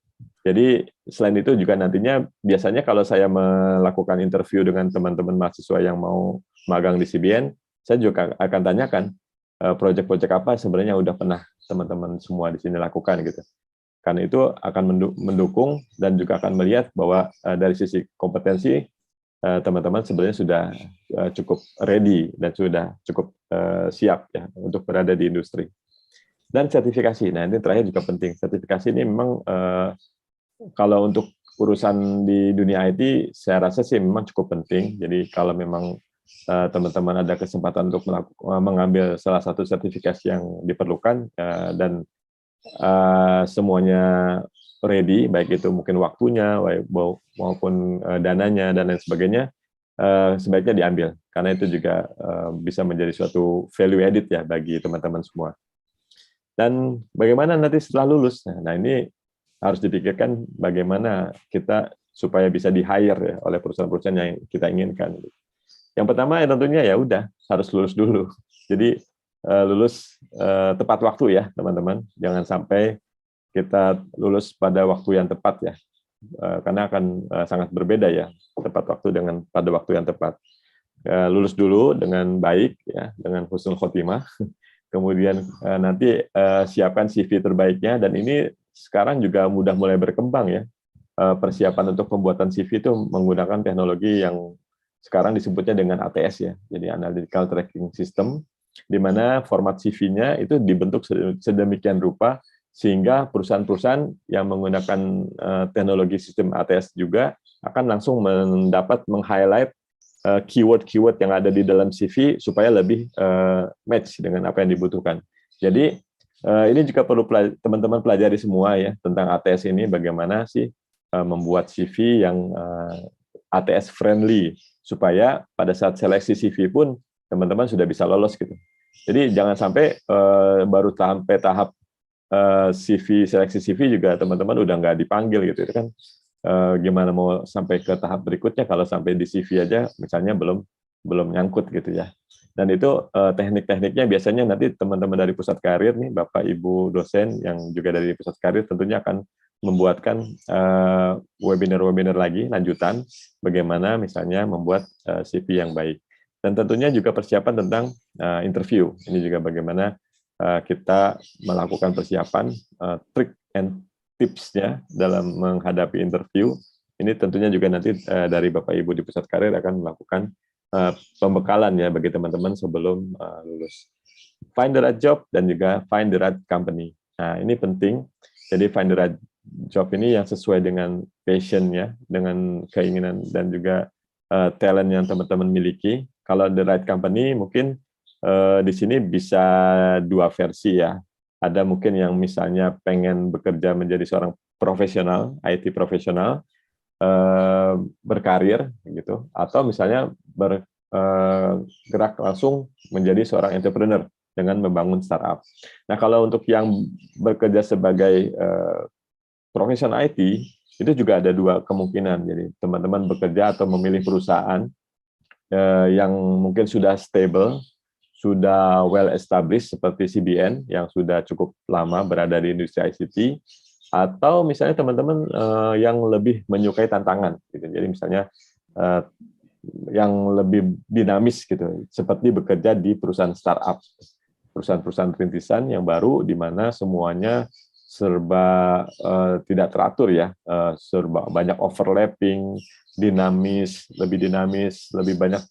Jadi selain itu juga nantinya biasanya kalau saya melakukan interview dengan teman-teman mahasiswa yang mau magang di CBN, saya juga akan tanyakan proyek-proyek apa sebenarnya udah pernah teman-teman semua di sini lakukan gitu. Karena itu akan mendukung dan juga akan melihat bahwa dari sisi kompetensi teman-teman sebenarnya sudah cukup ready dan sudah cukup siap ya untuk berada di industri. Dan sertifikasi, nah ini terakhir juga penting. Sertifikasi ini memang kalau untuk urusan di dunia IT, saya rasa sih memang cukup penting. Jadi kalau memang teman-teman ada kesempatan untuk mengambil salah satu sertifikasi yang diperlukan dan semuanya ready, baik itu mungkin waktunya maupun dananya dan lain sebagainya, sebaiknya diambil karena itu juga bisa menjadi suatu value added ya bagi teman-teman semua. Dan bagaimana nanti setelah lulus? Nah ini harus dipikirkan bagaimana kita supaya bisa di-hire ya oleh perusahaan-perusahaan yang kita inginkan. Yang pertama ya tentunya ya udah harus lulus dulu. Jadi lulus tepat waktu ya teman-teman, jangan sampai kita lulus pada waktu yang tepat ya, karena akan sangat berbeda ya tepat waktu dengan pada waktu yang tepat. Lulus dulu dengan baik ya, dengan husnul khotimah, kemudian nanti siapkan CV terbaiknya, dan ini sekarang juga mudah mulai berkembang ya, persiapan untuk pembuatan CV itu menggunakan teknologi yang sekarang disebutnya dengan ATS ya, jadi Analytical Tracking System, di mana format CV-nya itu dibentuk sedemikian rupa sehingga perusahaan-perusahaan yang menggunakan teknologi sistem ATS juga akan langsung mendapat meng-highlight keyword-keyword yang ada di dalam CV supaya lebih match dengan apa yang dibutuhkan. Jadi ini juga perlu teman-teman pelajari semua ya tentang ATS ini, bagaimana sih membuat CV yang ATS friendly supaya pada saat seleksi CV pun teman-teman sudah bisa lolos gitu. Jadi jangan sampai baru sampai tahap CV, seleksi CV juga teman-teman udah nggak dipanggil gitu. Itu kan gimana mau sampai ke tahap berikutnya kalau sampai di CV aja misalnya belum nyangkut gitu ya. Dan itu teknik-tekniknya biasanya nanti teman-teman dari pusat karir nih, Bapak Ibu dosen yang juga dari pusat karir tentunya akan membuatkan webinar-webinar lagi lanjutan bagaimana misalnya membuat CV yang baik. Dan tentunya juga persiapan tentang interview. Ini juga bagaimana kita melakukan persiapan, trik and tips-nya dalam menghadapi interview. Ini tentunya juga nanti dari Bapak Ibu di pusat karir akan melakukan pembekalan ya bagi teman-teman sebelum lulus. Find the right job dan juga find the right company. Nah, ini penting. Jadi find the right job ini yang sesuai dengan passion-nya, dengan keinginan dan juga talent yang teman-teman miliki. Kalau the right company mungkin di sini bisa dua versi ya. Ada mungkin yang misalnya pengen bekerja menjadi seorang profesional, IT profesional, berkarir gitu, atau misalnya bergerak langsung menjadi seorang entrepreneur dengan membangun startup. Nah, kalau untuk yang bekerja sebagai profesional IT itu juga ada dua kemungkinan. Jadi teman-teman bekerja atau memilih perusahaan yang mungkin sudah stable, sudah well established seperti CBN yang sudah cukup lama berada di industri ICT, atau misalnya teman-teman yang lebih menyukai tantangan gitu. Jadi misalnya yang lebih dinamis gitu, seperti bekerja di perusahaan startup, perusahaan-perusahaan rintisan yang baru di mana semuanya serba tidak teratur ya, serba banyak overlapping, lebih dinamis, lebih banyak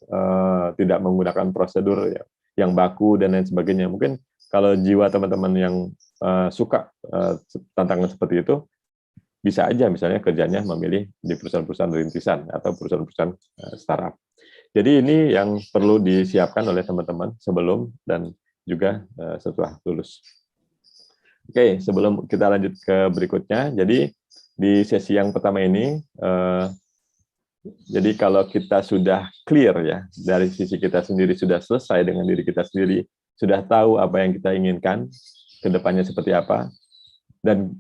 tidak menggunakan prosedur yang baku dan lain sebagainya. Mungkin kalau jiwa teman-teman yang suka tantangan seperti itu, bisa aja misalnya kerjanya memilih di perusahaan-perusahaan rintisan atau perusahaan-perusahaan startup. Jadi ini yang perlu disiapkan oleh teman-teman sebelum dan juga setelah lulus. Oke, sebelum kita lanjut ke berikutnya, jadi di sesi yang pertama ini, jadi kalau kita sudah clear ya, dari sisi kita sendiri sudah selesai dengan diri kita sendiri, sudah tahu apa yang kita inginkan, ke depannya seperti apa, dan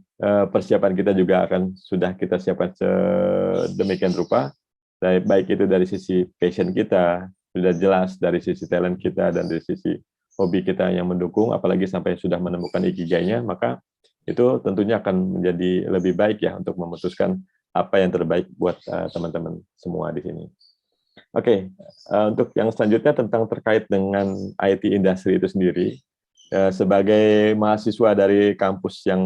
persiapan kita juga akan sudah kita siapkan sedemikian rupa, baik itu dari sisi passion kita, sudah jelas dari sisi talent kita dan dari sisi hobi kita yang mendukung, apalagi sampai sudah menemukan ikigainya, maka itu tentunya akan menjadi lebih baik ya untuk memutuskan apa yang terbaik buat teman-teman semua di sini. Oke, untuk yang selanjutnya tentang terkait dengan IT industry itu sendiri, sebagai mahasiswa dari kampus yang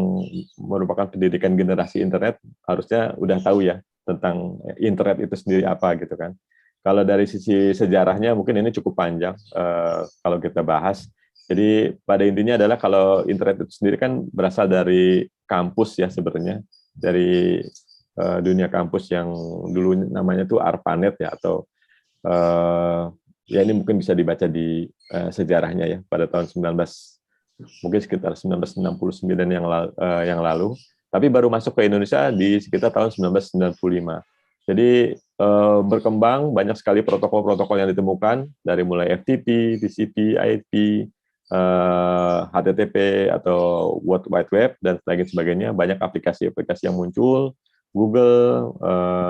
merupakan pendidikan generasi internet, harusnya udah tahu ya tentang internet itu sendiri apa gitu kan. Kalau dari sisi sejarahnya mungkin ini cukup panjang kalau kita bahas. Jadi pada intinya adalah kalau internet itu sendiri kan berasal dari kampus ya sebenarnya, dari dunia kampus yang dulu namanya tuh ARPANET ya, atau ya ini mungkin bisa dibaca di sejarahnya ya, pada tahun mungkin sekitar 1969 yang lalu, tapi baru masuk ke Indonesia di sekitar tahun 1995. Jadi berkembang banyak sekali protokol-protokol yang ditemukan dari mulai FTP, TCP, IP, HTTP atau World Wide Web dan sebagainya, banyak aplikasi-aplikasi yang muncul, Google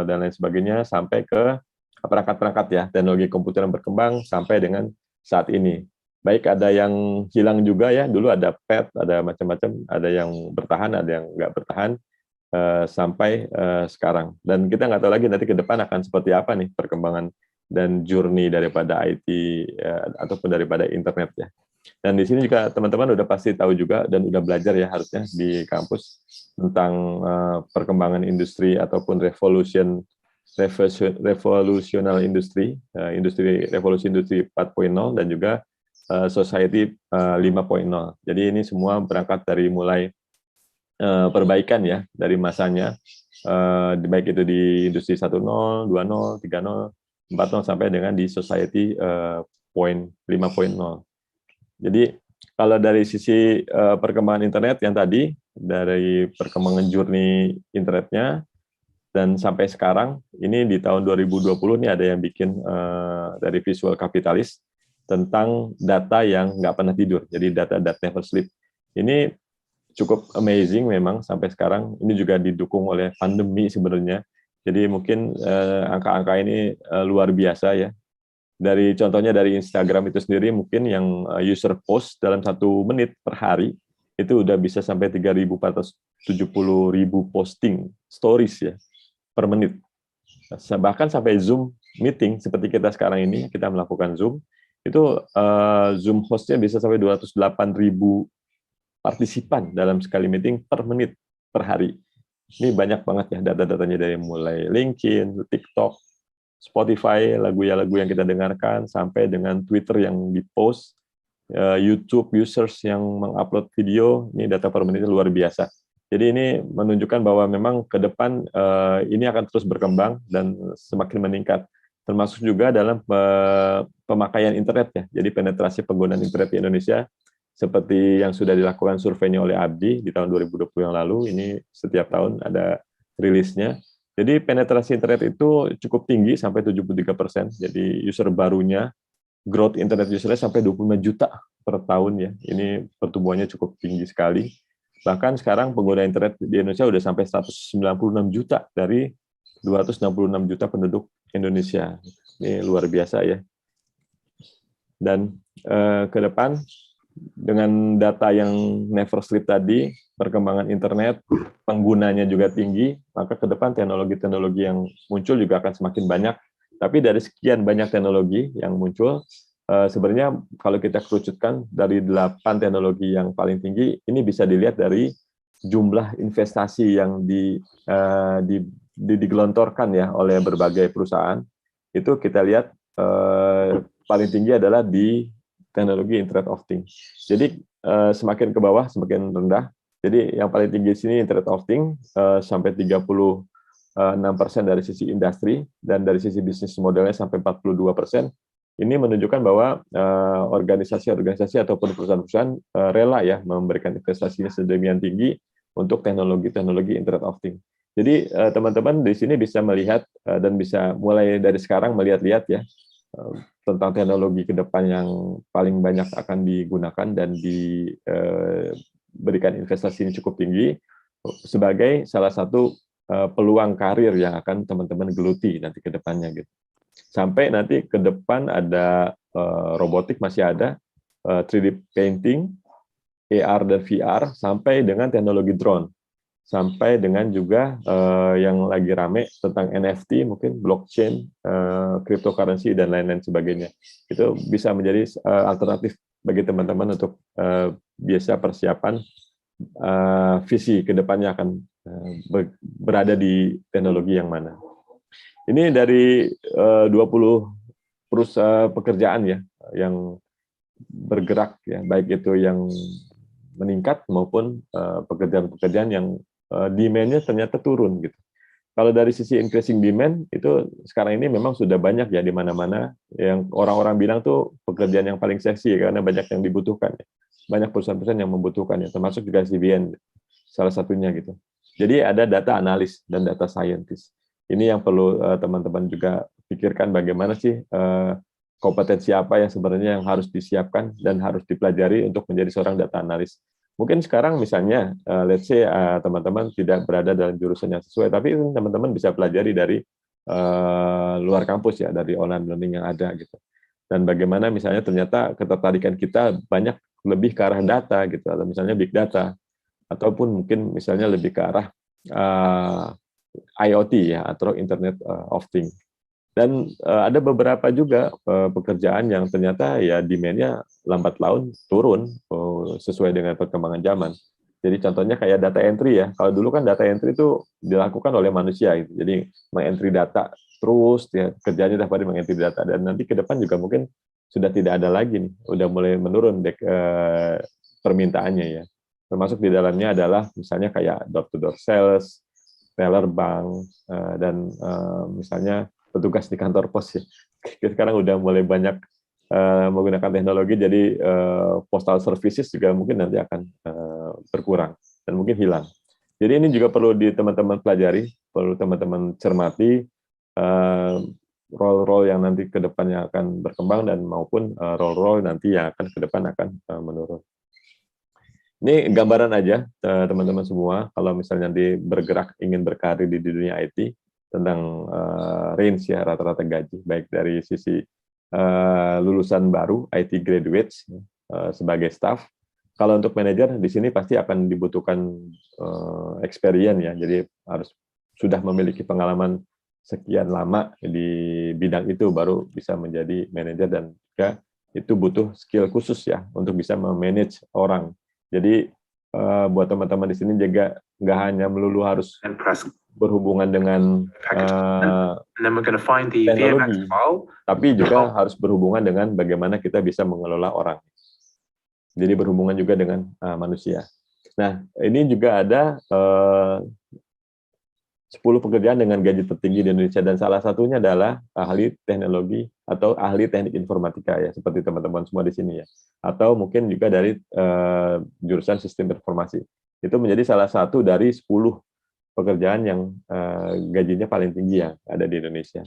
dan lain sebagainya, sampai ke perangkat-perangkat ya, teknologi komputer yang berkembang sampai dengan saat ini. Baik ada yang hilang juga ya, dulu ada PET, ada macam-macam, ada yang bertahan, ada yang nggak bertahan, sampai sekarang. Dan kita nggak tahu lagi nanti ke depan akan seperti apa nih perkembangan dan journey daripada IT ataupun daripada internet ya. Dan di sini juga teman-teman udah pasti tahu juga dan udah belajar ya harusnya di kampus tentang perkembangan industri ataupun revolusional industri, revolusi industri 4.0 dan juga society 5.0. Jadi ini semua berangkat dari mulai perbaikan ya dari masanya, baik itu di industri 1.0, 2.0, 3.0, 4.0 sampai dengan di society 5.0. Jadi kalau dari sisi perkembangan internet yang tadi, dari perkembangan journey internetnya dan sampai sekarang, ini di tahun 2020 ini ada yang bikin dari Visual Capitalist tentang data yang nggak pernah tidur, jadi data that never sleep. Ini cukup amazing memang sampai sekarang. Ini juga didukung oleh pandemi sebenarnya. Jadi mungkin angka-angka ini luar biasa ya. Dari contohnya dari Instagram itu sendiri, mungkin yang user post dalam 1 menit per hari itu udah bisa sampai 3.470.000 posting stories ya per menit. Bahkan sampai Zoom meeting seperti kita sekarang ini, kita melakukan Zoom, itu Zoom hostnya bisa sampai 208.000 partisipan dalam sekali meeting per menit per hari. Ini banyak banget ya data-datanya, dari mulai LinkedIn, TikTok, Spotify, lagu yang kita dengarkan, sampai dengan Twitter yang di-post, YouTube users yang mengupload video, ini data per menitnya luar biasa. Jadi ini menunjukkan bahwa memang ke depan ini akan terus berkembang dan semakin meningkat. Termasuk juga dalam pemakaian internet ya. Jadi penetrasi penggunaan internet di Indonesia, seperti yang sudah dilakukan surveinya oleh Abdi di tahun 2020 yang lalu, ini setiap tahun ada rilisnya. Jadi penetrasi internet itu cukup tinggi sampai 73%. Jadi user barunya, growth internet usernya sampai 25 juta per tahun ya. Ini pertumbuhannya cukup tinggi sekali. Bahkan sekarang pengguna internet di Indonesia udah sampai 196 juta dari 266 juta penduduk Indonesia. Ini luar biasa ya. Dan ke depan dengan data yang never sleep tadi, perkembangan internet, penggunanya juga tinggi, maka ke depan teknologi-teknologi yang muncul juga akan semakin banyak. Tapi dari sekian banyak teknologi yang muncul, sebenarnya kalau kita kerucutkan dari 8 teknologi yang paling tinggi, ini bisa dilihat dari jumlah investasi yang digelontorkan ya oleh berbagai perusahaan. Itu kita lihat paling tinggi adalah di teknologi Internet of Things. Jadi semakin ke bawah semakin rendah. Jadi yang paling tinggi di sini Internet of Things sampai 36% dari sisi industri, dan dari sisi bisnis modelnya sampai 42%. Ini menunjukkan bahwa organisasi-organisasi ataupun perusahaan-perusahaan rela ya memberikan investasinya sedemikian tinggi untuk teknologi-teknologi Internet of Things. Jadi teman-teman di sini bisa melihat dan bisa mulai dari sekarang melihat-lihat ya tentang teknologi ke depan yang paling banyak akan digunakan dan diberikan investasi ini cukup tinggi. sebagai salah satu peluang karir yang akan teman-teman geluti nanti ke depannya gitu. Sampai nanti ke depan ada robotik masih ada, 3D painting, AR dan VR, sampai dengan teknologi drone, sampai dengan juga yang lagi rame tentang NFT, mungkin blockchain, cryptocurrency dan lain-lain sebagainya. Itu bisa menjadi alternatif bagi teman-teman untuk biasa persiapan visi ke depannya akan berada di teknologi yang mana. Ini dari 20 perusahaan pekerjaan ya yang bergerak ya, baik itu yang meningkat maupun pekerjaan-pekerjaan yang demand-nya ternyata turun gitu. Kalau dari sisi increasing demand itu sekarang ini memang sudah banyak ya di mana-mana yang orang-orang bilang tuh pekerjaan yang paling seksi karena banyak yang dibutuhkan ya. Banyak perusahaan-perusahaan yang membutuhkan ya, termasuk juga CBN salah satunya gitu. Jadi ada data analis dan data scientist. Ini yang perlu teman-teman juga pikirkan bagaimana sih kompetensi apa yang sebenarnya yang harus disiapkan dan harus dipelajari untuk menjadi seorang data analis. Mungkin sekarang misalnya, let's say teman-teman tidak berada dalam jurusan yang sesuai, tapi teman-teman bisa pelajari dari luar kampus ya, dari online learning yang ada gitu. Dan bagaimana misalnya ternyata ketertarikan kita banyak lebih ke arah data gitu, atau misalnya big data, ataupun mungkin misalnya lebih ke arah IoT ya, atau Internet of Things. Dan ada beberapa juga pekerjaan yang ternyata ya demand-nya lambat laun turun sesuai dengan perkembangan zaman. Jadi contohnya kayak data entry ya. Kalau dulu kan data entry itu dilakukan oleh manusia gitu. Jadi meng-entry data terus ya, kerjanya pada meng-entry data, dan nanti ke depan juga mungkin sudah tidak ada lagi nih. Udah mulai menurun permintaannya ya. Termasuk di dalamnya adalah misalnya kayak door-to-door sales, teller bank, dan misalnya petugas di kantor pos ya. Sekarang udah mulai banyak menggunakan teknologi, jadi postal services juga mungkin nanti akan berkurang dan mungkin hilang. Jadi ini juga perlu teman-teman pelajari, perlu teman-teman cermati role-role yang nanti ke depannya akan berkembang dan maupun role-role nanti yang akan ke depan akan menurun. Ini gambaran aja teman-teman semua, kalau misalnya nanti bergerak ingin berkarir di dunia IT, tentang range ya rata-rata gaji, baik dari sisi lulusan baru, IT graduates sebagai staff. Kalau untuk manajer di sini pasti akan dibutuhkan experience ya, jadi harus sudah memiliki pengalaman sekian lama di bidang itu baru bisa menjadi manajer, dan juga itu butuh skill khusus ya untuk bisa memanage orang. Jadi buat teman-teman di sini juga nggak hanya melulu harus berhubungan dengan teknologi, tapi juga harus berhubungan dengan bagaimana kita bisa mengelola orang. Jadi berhubungan juga dengan manusia. Nah, ini juga ada 10 pekerjaan dengan gaji tertinggi di Indonesia, dan salah satunya adalah ahli teknologi atau ahli teknik informatika ya, seperti teman-teman semua di sini ya. Atau mungkin juga dari jurusan sistem informasi. Itu menjadi salah satu dari 10 pekerjaan yang gajinya paling tinggi yang ada di Indonesia.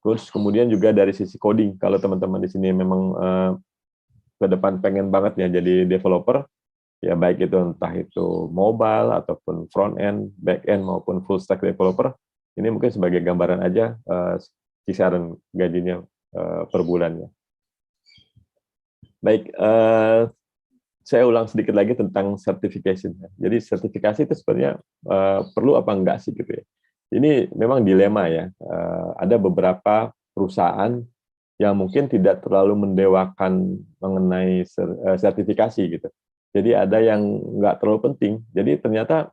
Terus kemudian juga dari sisi coding, kalau teman-teman di sini memang ke depan pengen banget ya jadi developer, ya baik itu entah itu mobile ataupun front end, back end maupun full stack developer, ini mungkin sebagai gambaran aja kisaran gajinya per bulannya. Baik, saya ulang sedikit lagi tentang certification. Jadi sertifikasi itu sebenarnya perlu apa enggak sih gitu ya. Ini memang dilema ya. Ada beberapa perusahaan yang mungkin tidak terlalu mendewakan mengenai sertifikasi gitu. Jadi ada yang nggak terlalu penting. Jadi ternyata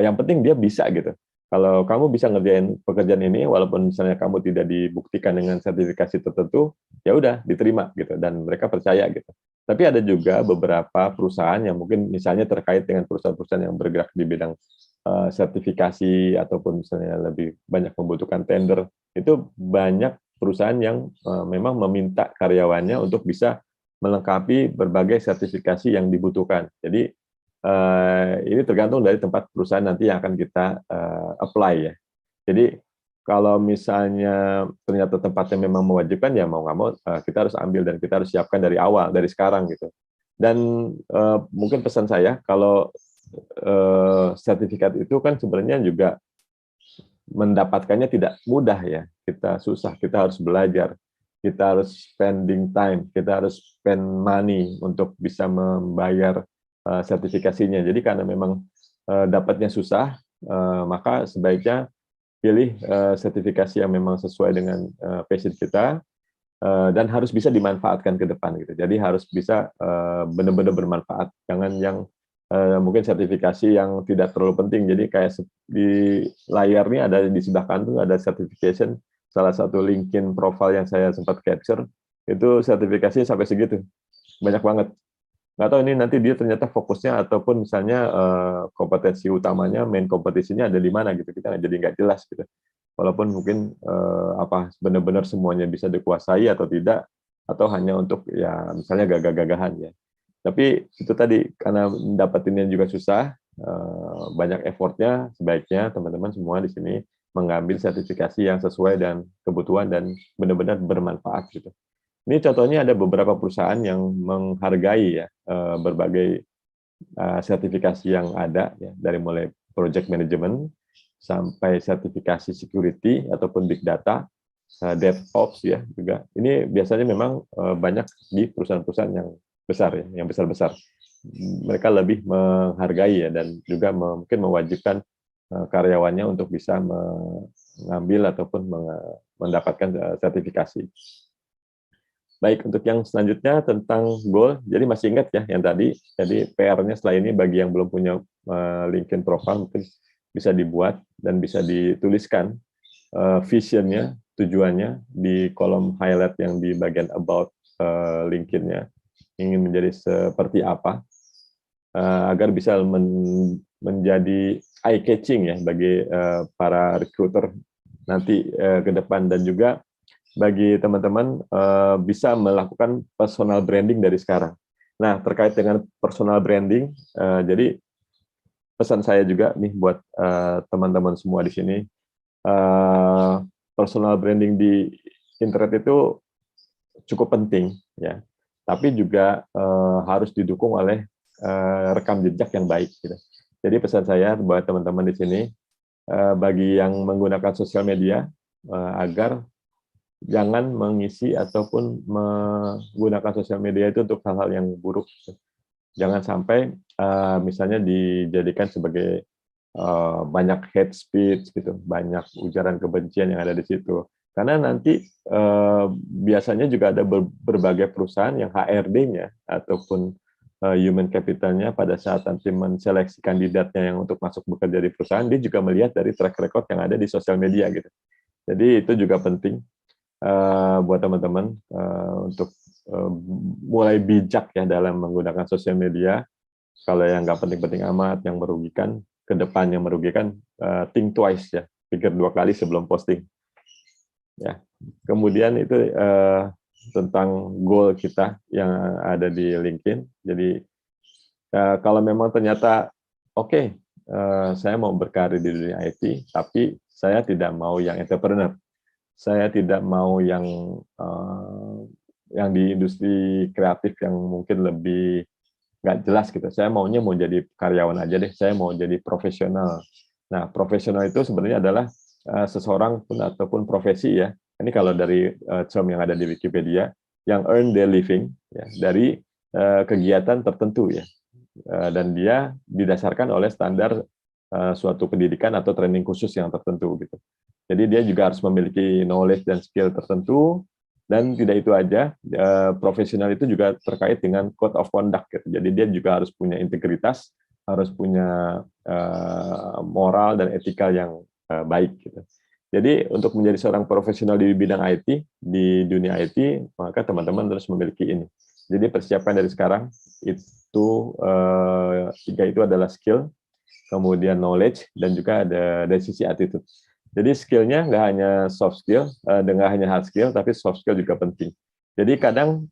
yang penting dia bisa gitu. Kalau kamu bisa ngerjain pekerjaan ini, walaupun misalnya kamu tidak dibuktikan dengan sertifikasi tertentu, ya udah diterima gitu, dan mereka percaya gitu. Tapi ada juga beberapa perusahaan yang mungkin misalnya terkait dengan perusahaan-perusahaan yang bergerak di bidang sertifikasi ataupun misalnya lebih banyak membutuhkan tender, itu banyak perusahaan yang memang meminta karyawannya untuk bisa melengkapi berbagai sertifikasi yang dibutuhkan. Jadi ini tergantung dari tempat perusahaan nanti yang akan kita apply ya. Jadi kalau misalnya ternyata tempatnya memang mewajibkan, ya mau nggak mau kita harus ambil dan kita harus siapkan dari awal, dari sekarang gitu. Dan mungkin pesan saya, kalau sertifikat itu kan sebenarnya juga mendapatkannya tidak mudah ya. Kita susah, kita harus belajar, kita harus spending time, kita harus spend money untuk bisa membayar sertifikasinya. Jadi karena memang dapatnya susah, maka sebaiknya pilih sertifikasi yang memang sesuai dengan passion kita, dan harus bisa dimanfaatkan ke depan gitu. Jadi harus bisa benar-benar bermanfaat. Jangan yang mungkin sertifikasi yang tidak terlalu penting. Jadi kayak di layar ini ada di sebelah kanan tuh ada certification, salah satu LinkedIn profile yang saya sempat capture, itu sertifikasinya sampai segitu. Banyak banget. Nggak tahu ini nanti dia ternyata fokusnya ataupun misalnya kompetensi utamanya, main kompetisinya ada di mana gitu. Kita jadi nggak jelas gitu. Walaupun mungkin apa benar-benar semuanya bisa dikuasai atau tidak, atau hanya untuk ya misalnya gagah-gagahan ya. Tapi itu tadi karena dapetinnya juga susah, banyak effortnya, sebaiknya teman-teman semua di sini mengambil sertifikasi yang sesuai dan kebutuhan dan benar-benar bermanfaat gitu. Ini contohnya ada beberapa perusahaan yang menghargai ya berbagai sertifikasi yang ada ya, dari mulai project management sampai sertifikasi security ataupun big data, DevOps ya juga. Ini biasanya memang banyak di perusahaan-perusahaan yang besar ya, yang besar-besar. Mereka lebih menghargai ya dan juga mungkin mewajibkan karyawannya untuk bisa mengambil ataupun mendapatkan sertifikasi. Baik, untuk yang selanjutnya tentang goal, jadi masih ingat ya yang tadi, jadi PR-nya setelah ini bagi yang belum punya LinkedIn profile mungkin bisa dibuat dan bisa dituliskan visionnya, tujuannya di kolom highlight yang di bagian about LinkedIn-nya, ingin menjadi seperti apa, agar bisa menjadi eye-catching ya bagi para recruiter nanti ke depan, dan juga bagi teman-teman bisa melakukan personal branding dari sekarang. Nah, terkait dengan personal branding, jadi pesan saya juga nih buat teman-teman semua di sini, personal branding di internet itu cukup penting ya, tapi juga harus didukung oleh rekam jejak yang baik gitu. Jadi pesan saya buat teman-teman di sini, bagi yang menggunakan sosial media, agar jangan mengisi ataupun menggunakan sosial media itu untuk hal-hal yang buruk. Jangan sampai misalnya dijadikan sebagai banyak hate speech gitu, banyak ujaran kebencian yang ada di situ. Karena nanti biasanya juga ada berbagai perusahaan yang HRD-nya ataupun human capital-nya pada saat nanti menseleksi kandidatnya yang untuk masuk bekerja di perusahaan, dia juga melihat dari track record yang ada di sosial media gitu. Jadi itu juga penting buat teman-teman untuk mulai bijak ya dalam menggunakan sosial media. Kalau yang nggak penting-penting amat, yang merugikan, ke depan yang merugikan, think twice ya, pikir 2 kali sebelum posting. Ya, kemudian itu tentang goal kita yang ada di LinkedIn. Jadi kalau memang ternyata oke, saya mau berkarir di dunia IT, tapi saya tidak mau yang entrepreneur, saya tidak mau yang di industri kreatif yang mungkin lebih nggak jelas gitu. Saya maunya mau jadi karyawan aja deh. Saya mau jadi profesional. Nah, profesional itu sebenarnya adalah seseorang pun ataupun profesi ya. Ini kalau dari term yang ada di Wikipedia, yang earn their living ya, dari kegiatan tertentu ya. Dan dia didasarkan oleh standar suatu pendidikan atau training khusus yang tertentu gitu. Jadi dia juga harus memiliki knowledge dan skill tertentu. Dan tidak itu aja, profesional itu juga terkait dengan code of conduct gitu. Jadi dia juga harus punya integritas, harus punya moral dan etika yang baik gitu. Jadi untuk menjadi seorang profesional di bidang IT, di dunia IT, maka teman-teman harus memiliki ini. Jadi persiapkan dari sekarang, itu 3 itu adalah skill, kemudian knowledge, dan juga ada dari sisi attitude. Jadi skill-nya nggak hanya soft skill, nggak hanya hard skill, tapi soft skill juga penting. Jadi kadang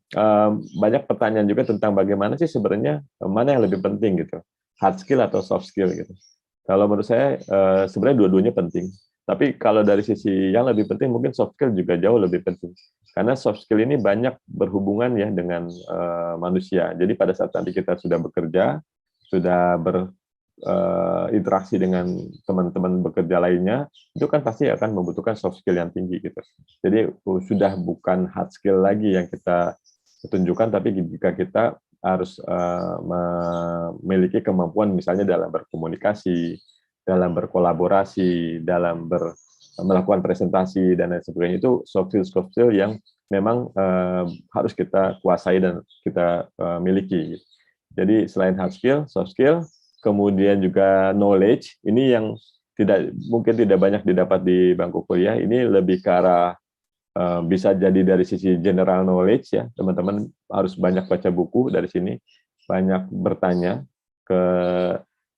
banyak pertanyaan juga tentang bagaimana sih sebenarnya mana yang lebih penting gitu, hard skill atau soft skill gitu. Kalau menurut saya sebenarnya dua-duanya penting. Tapi kalau dari sisi yang lebih penting mungkin soft skill juga jauh lebih penting. Karena soft skill ini banyak berhubungan ya dengan manusia. Jadi pada saat nanti kita sudah bekerja, sudah interaksi dengan teman-teman bekerja lainnya, itu kan pasti akan membutuhkan soft skill yang tinggi gitu. Jadi sudah bukan hard skill lagi yang kita tunjukkan, tapi jika kita harus memiliki kemampuan misalnya dalam berkomunikasi, dalam berkolaborasi, dalam melakukan presentasi dan lain sebagainya, itu soft skill yang memang harus kita kuasai dan kita miliki. Jadi selain hard skill, soft skill, kemudian juga knowledge, ini yang mungkin tidak banyak didapat di bangku kuliah, ini lebih ke arah bisa jadi dari sisi general knowledge ya, teman-teman harus banyak baca buku dari sini, banyak bertanya,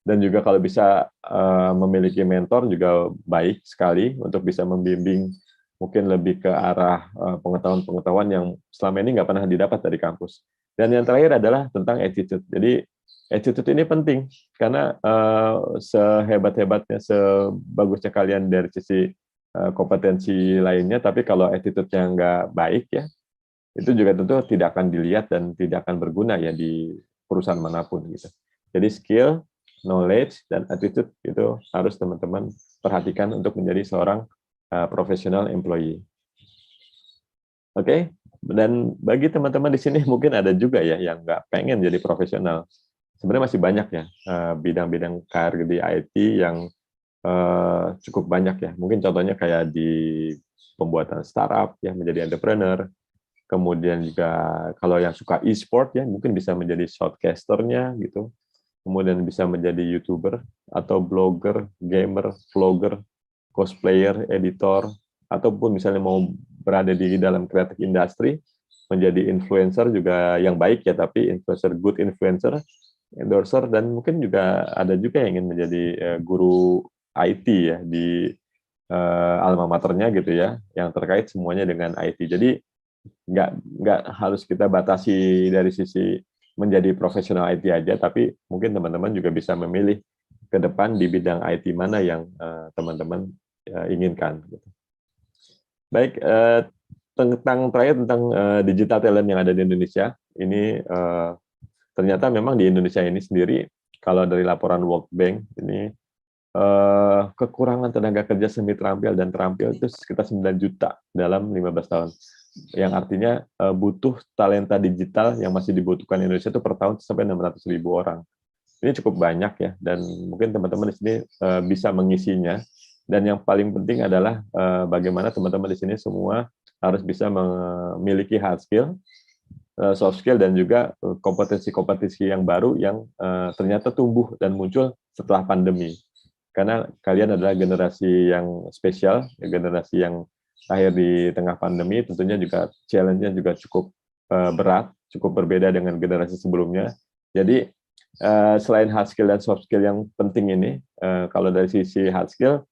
dan juga kalau bisa memiliki mentor juga baik sekali untuk bisa membimbing mungkin lebih ke arah pengetahuan-pengetahuan yang selama ini nggak pernah didapat dari kampus. Dan yang terakhir adalah tentang attitude. Jadi attitude ini penting karena sehebat-hebatnya, sebagusnya kalian dari sisi kompetensi lainnya, tapi kalau attitude-nya nggak baik ya, itu juga tentu tidak akan dilihat dan tidak akan berguna ya di perusahaan manapun gitu. Jadi skill, knowledge, dan attitude itu harus teman-teman perhatikan untuk menjadi seorang professional employee. Oke, dan bagi teman-teman di sini mungkin ada juga ya yang nggak pengen jadi profesional. Sebenarnya masih banyak ya bidang-bidang karir di IT yang cukup banyak ya. Mungkin contohnya kayak di pembuatan startup ya, menjadi entrepreneur. Kemudian juga kalau yang suka e-sport ya, mungkin bisa menjadi shortcasternya gitu. Kemudian bisa menjadi YouTuber atau blogger, gamer, vlogger, cosplayer, editor, ataupun misalnya mau berada di dalam creative industry, menjadi influencer juga yang baik ya, tapi influencer, good influencer, endorser, dan mungkin juga ada juga yang ingin menjadi guru IT ya di alma maternya gitu ya, yang terkait semuanya dengan IT. Jadi nggak harus kita batasi dari sisi menjadi profesional IT aja, tapi mungkin teman-teman juga bisa memilih ke depan di bidang IT mana yang teman-teman inginkan. Baik, tentang terakhir tentang digital talent yang ada di Indonesia, ini ternyata memang di Indonesia ini sendiri, kalau dari laporan World Bank ini kekurangan tenaga kerja semi terampil dan terampil itu sekitar 9 juta dalam 15 tahun. Yang artinya butuh talenta digital yang masih dibutuhkan Indonesia itu per tahun sampai 600.000 orang. Ini cukup banyak ya, dan mungkin teman-teman di sini bisa mengisinya. Dan yang paling penting adalah bagaimana teman-teman di sini semua harus bisa memiliki hard skill, soft skill, dan juga kompetensi-kompetensi yang baru yang ternyata tumbuh dan muncul setelah pandemi. Karena kalian adalah generasi yang spesial, generasi yang lahir di tengah pandemi, tentunya juga challenge-nya juga cukup berat, cukup berbeda dengan generasi sebelumnya. Jadi selain hard skill dan soft skill yang penting ini, kalau dari sisi hard skill,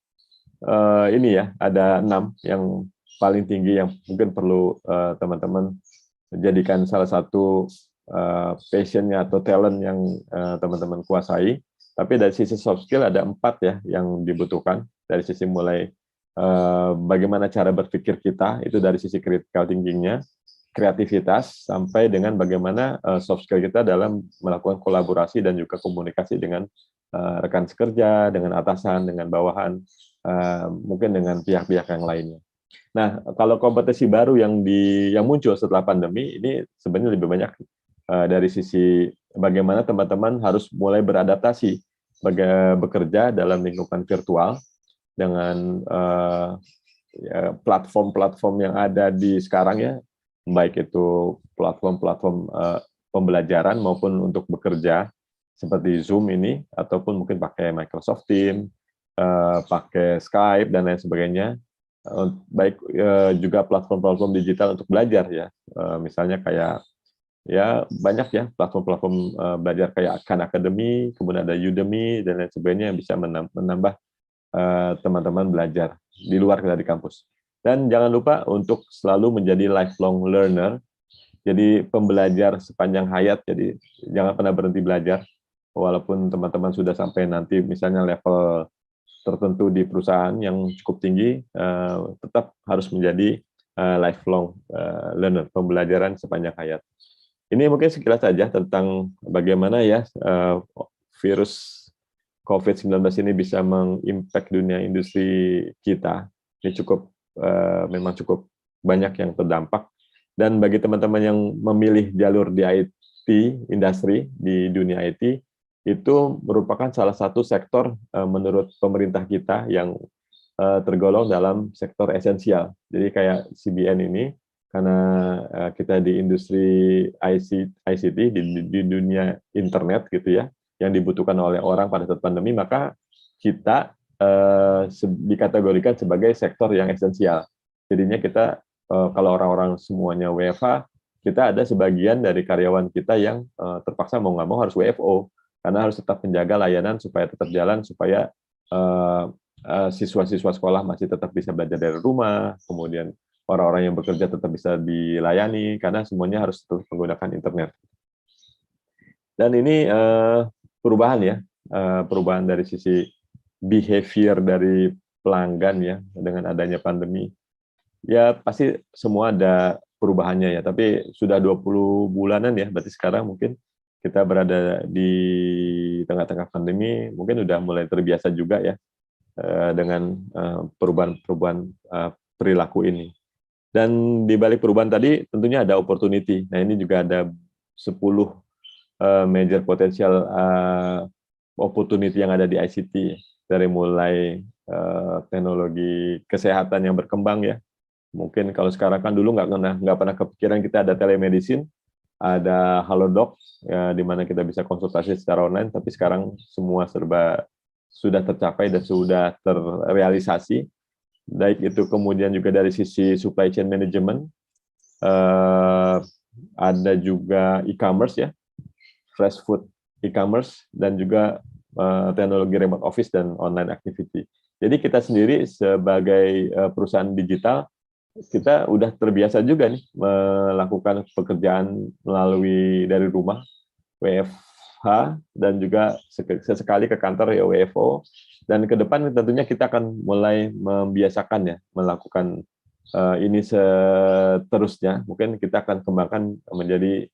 ini ya ada 6 yang paling tinggi yang mungkin perlu teman-teman jadikan salah satu passion-nya atau talent yang teman-teman kuasai. Tapi dari sisi soft skill ada 4 ya yang dibutuhkan, dari sisi mulai bagaimana cara berpikir kita, itu dari sisi critical thinking-nya, kreativitas, sampai dengan bagaimana soft skill kita dalam melakukan kolaborasi dan juga komunikasi dengan rekan sekerja, dengan atasan, dengan bawahan, mungkin dengan pihak-pihak yang lainnya. Nah, kalau kompetensi baru yang muncul setelah pandemi, ini sebenarnya lebih banyak dari sisi bagaimana teman-teman harus mulai beradaptasi bekerja dalam lingkungan virtual dengan platform-platform yang ada di sekarang ya, baik itu platform-platform pembelajaran maupun untuk bekerja seperti Zoom ini, ataupun mungkin pakai Microsoft Teams, pakai Skype dan lain sebagainya. Baik juga platform-platform digital untuk belajar ya, misalnya kayak ya banyak ya platform-platform belajar kayak Khan Academy, kemudian ada Udemy dan lain sebagainya yang bisa menambah teman-teman belajar di luar dari kampus. Dan jangan lupa untuk selalu menjadi lifelong learner, jadi pembelajar sepanjang hayat, jadi jangan pernah berhenti belajar, walaupun teman-teman sudah sampai nanti misalnya level tertentu di perusahaan yang cukup tinggi, tetap harus menjadi lifelong learner, pembelajaran sepanjang hayat. Ini mungkin sekilas saja tentang bagaimana ya virus COVID-19 ini bisa mengimpact dunia industri kita, ini memang cukup banyak yang terdampak. Dan bagi teman-teman yang memilih jalur di IT, industri di dunia IT, itu merupakan salah satu sektor menurut pemerintah kita yang tergolong dalam sektor esensial. Jadi kayak CBN ini, karena kita di industri ICT, di dunia internet gitu ya, yang dibutuhkan oleh orang pada saat pandemi, maka kita dikategorikan sebagai sektor yang esensial. Jadinya kita, kalau orang-orang semuanya WFH, kita ada sebagian dari karyawan kita yang terpaksa mau nggak mau harus WFO, karena harus tetap menjaga layanan supaya tetap jalan, supaya siswa-siswa sekolah masih tetap bisa belajar dari rumah, kemudian orang-orang yang bekerja tetap bisa dilayani, karena semuanya harus terus menggunakan internet. Dan ini perubahan ya, perubahan dari sisi behavior dari pelanggan ya, dengan adanya pandemi. Ya pasti semua ada perubahannya ya, tapi sudah 20 bulanan ya, berarti sekarang mungkin kita berada di tengah-tengah pandemi, mungkin udah mulai terbiasa juga ya dengan perubahan-perubahan perilaku ini. Dan di balik perubahan tadi tentunya ada opportunity. Nah ini juga ada 10 major potential opportunity yang ada di ICT, dari mulai teknologi kesehatan yang berkembang ya. Mungkin kalau sekarang kan dulu nggak pernah kepikiran kita ada telemedicine, ada Halodoc, ya, di mana kita bisa konsultasi secara online, tapi sekarang semua serba sudah tercapai dan sudah terrealisasi. Baik itu kemudian juga dari sisi supply chain management, ada juga e-commerce ya, fresh food e-commerce, dan juga teknologi remote office dan online activity. Jadi kita sendiri sebagai perusahaan digital, kita udah terbiasa juga nih melakukan pekerjaan melalui dari rumah, WFH, dan juga sesekali ke kantor ya WFO. Dan ke depan tentunya kita akan mulai membiasakan ya melakukan ini seterusnya. Mungkin kita akan kembangkan menjadi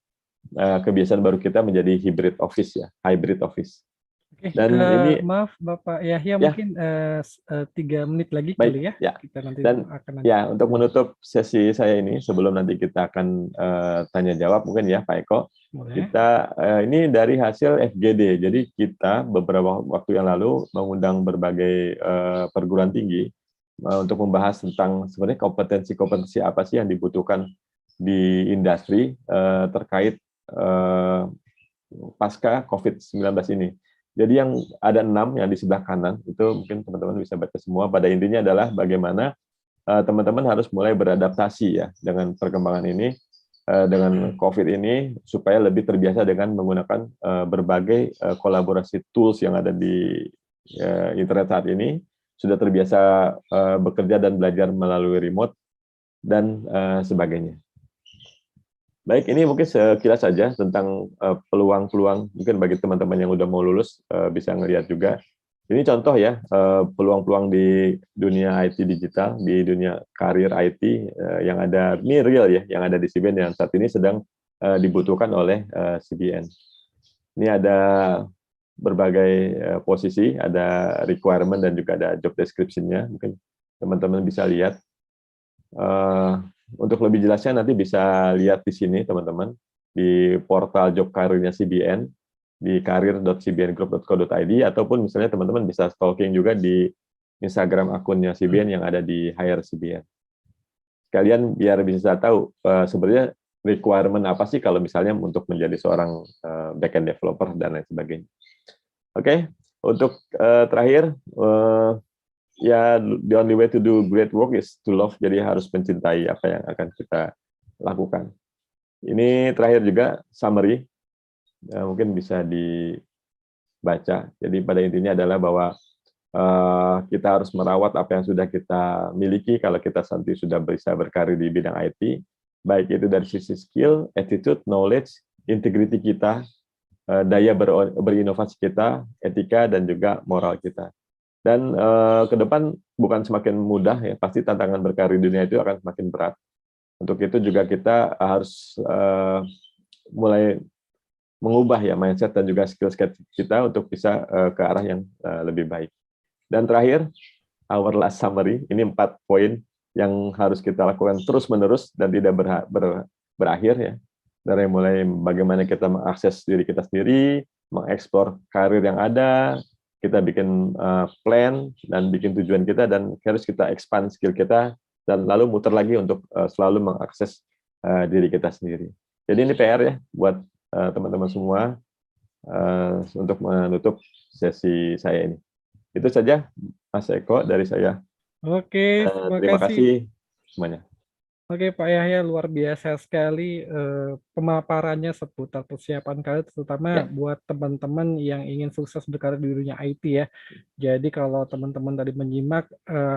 kebiasaan baru kita menjadi hybrid office ya, hybrid office. Oke, Dan ini maaf Bapak Yahya, ya, mungkin 3 menit lagi baik, kali ya. Ya. Kita nanti Dan akan ya untuk menutup sesi saya ini sebelum nanti kita akan tanya jawab mungkin ya Pak Eko. Boleh. Kita ini dari hasil FGD. Jadi kita beberapa waktu yang lalu mengundang berbagai perguruan tinggi untuk membahas tentang sebenarnya kompetensi-kompetensi apa sih yang dibutuhkan di industri terkait pasca COVID-19 ini. Jadi yang ada 6 yang di sebelah kanan, itu mungkin teman-teman bisa baca semua. Pada intinya adalah bagaimana teman-teman harus mulai beradaptasi ya dengan perkembangan ini, dengan COVID ini, supaya lebih terbiasa dengan menggunakan berbagai kolaborasi tools yang ada di internet saat ini, sudah terbiasa bekerja dan belajar melalui remote, dan sebagainya. Baik, ini mungkin sekilas saja tentang peluang-peluang, mungkin bagi teman-teman yang udah mau lulus bisa ngelihat juga. Ini contoh ya, peluang-peluang di dunia IT digital, di dunia karir IT yang ada, ini real ya, yang ada di CBN yang saat ini sedang dibutuhkan oleh CBN. Ini ada berbagai posisi, ada requirement dan juga ada job description-nya, mungkin teman-teman bisa lihat. Untuk lebih jelasnya nanti bisa lihat di sini teman-teman, di portal job karirnya CBN, di karir.cbngroup.co.id, ataupun misalnya teman-teman bisa stalking juga di Instagram akunnya CBN yang ada di Hire CBN. Sekalian biar bisa tahu sebenarnya requirement apa sih kalau misalnya untuk menjadi seorang backend developer dan lain sebagainya. Oke, untuk terakhir, ya, the only way to do great work is to love. Jadi harus mencintai apa yang akan kita lakukan. Ini terakhir juga summary, mungkin bisa dibaca. Jadi pada intinya adalah bahwa kita harus merawat apa yang sudah kita miliki kalau kita nanti sudah bisa berkarir di bidang IT, baik itu dari sisi skill, attitude, knowledge, integrity kita, daya berinovasi kita, etika, dan juga moral kita. Dan ke depan bukan semakin mudah ya, pasti tantangan berkarir di dunia itu akan semakin berat. Untuk itu juga kita harus mulai mengubah ya mindset dan juga skill kita untuk bisa ke arah yang lebih baik. Dan terakhir, our last summary, ini 4 poin yang harus kita lakukan terus-menerus dan tidak berakhir ya. Dari mulai bagaimana kita mengakses diri kita sendiri, mengeksplor karir yang ada, kita bikin plan dan bikin tujuan kita, dan harus kita expand skill kita, dan lalu muter lagi untuk selalu mengakses diri kita sendiri. Jadi ini PR ya buat teman-teman semua untuk menutup sesi saya ini. Itu saja Mas Eko dari saya. Oke, Terima kasih semuanya. Oke, Pak Yahya, luar biasa sekali pemaparannya seputar persiapan karir, terutama buat teman-teman yang ingin sukses berkarir di dunia IT ya. Jadi kalau teman-teman tadi menyimak,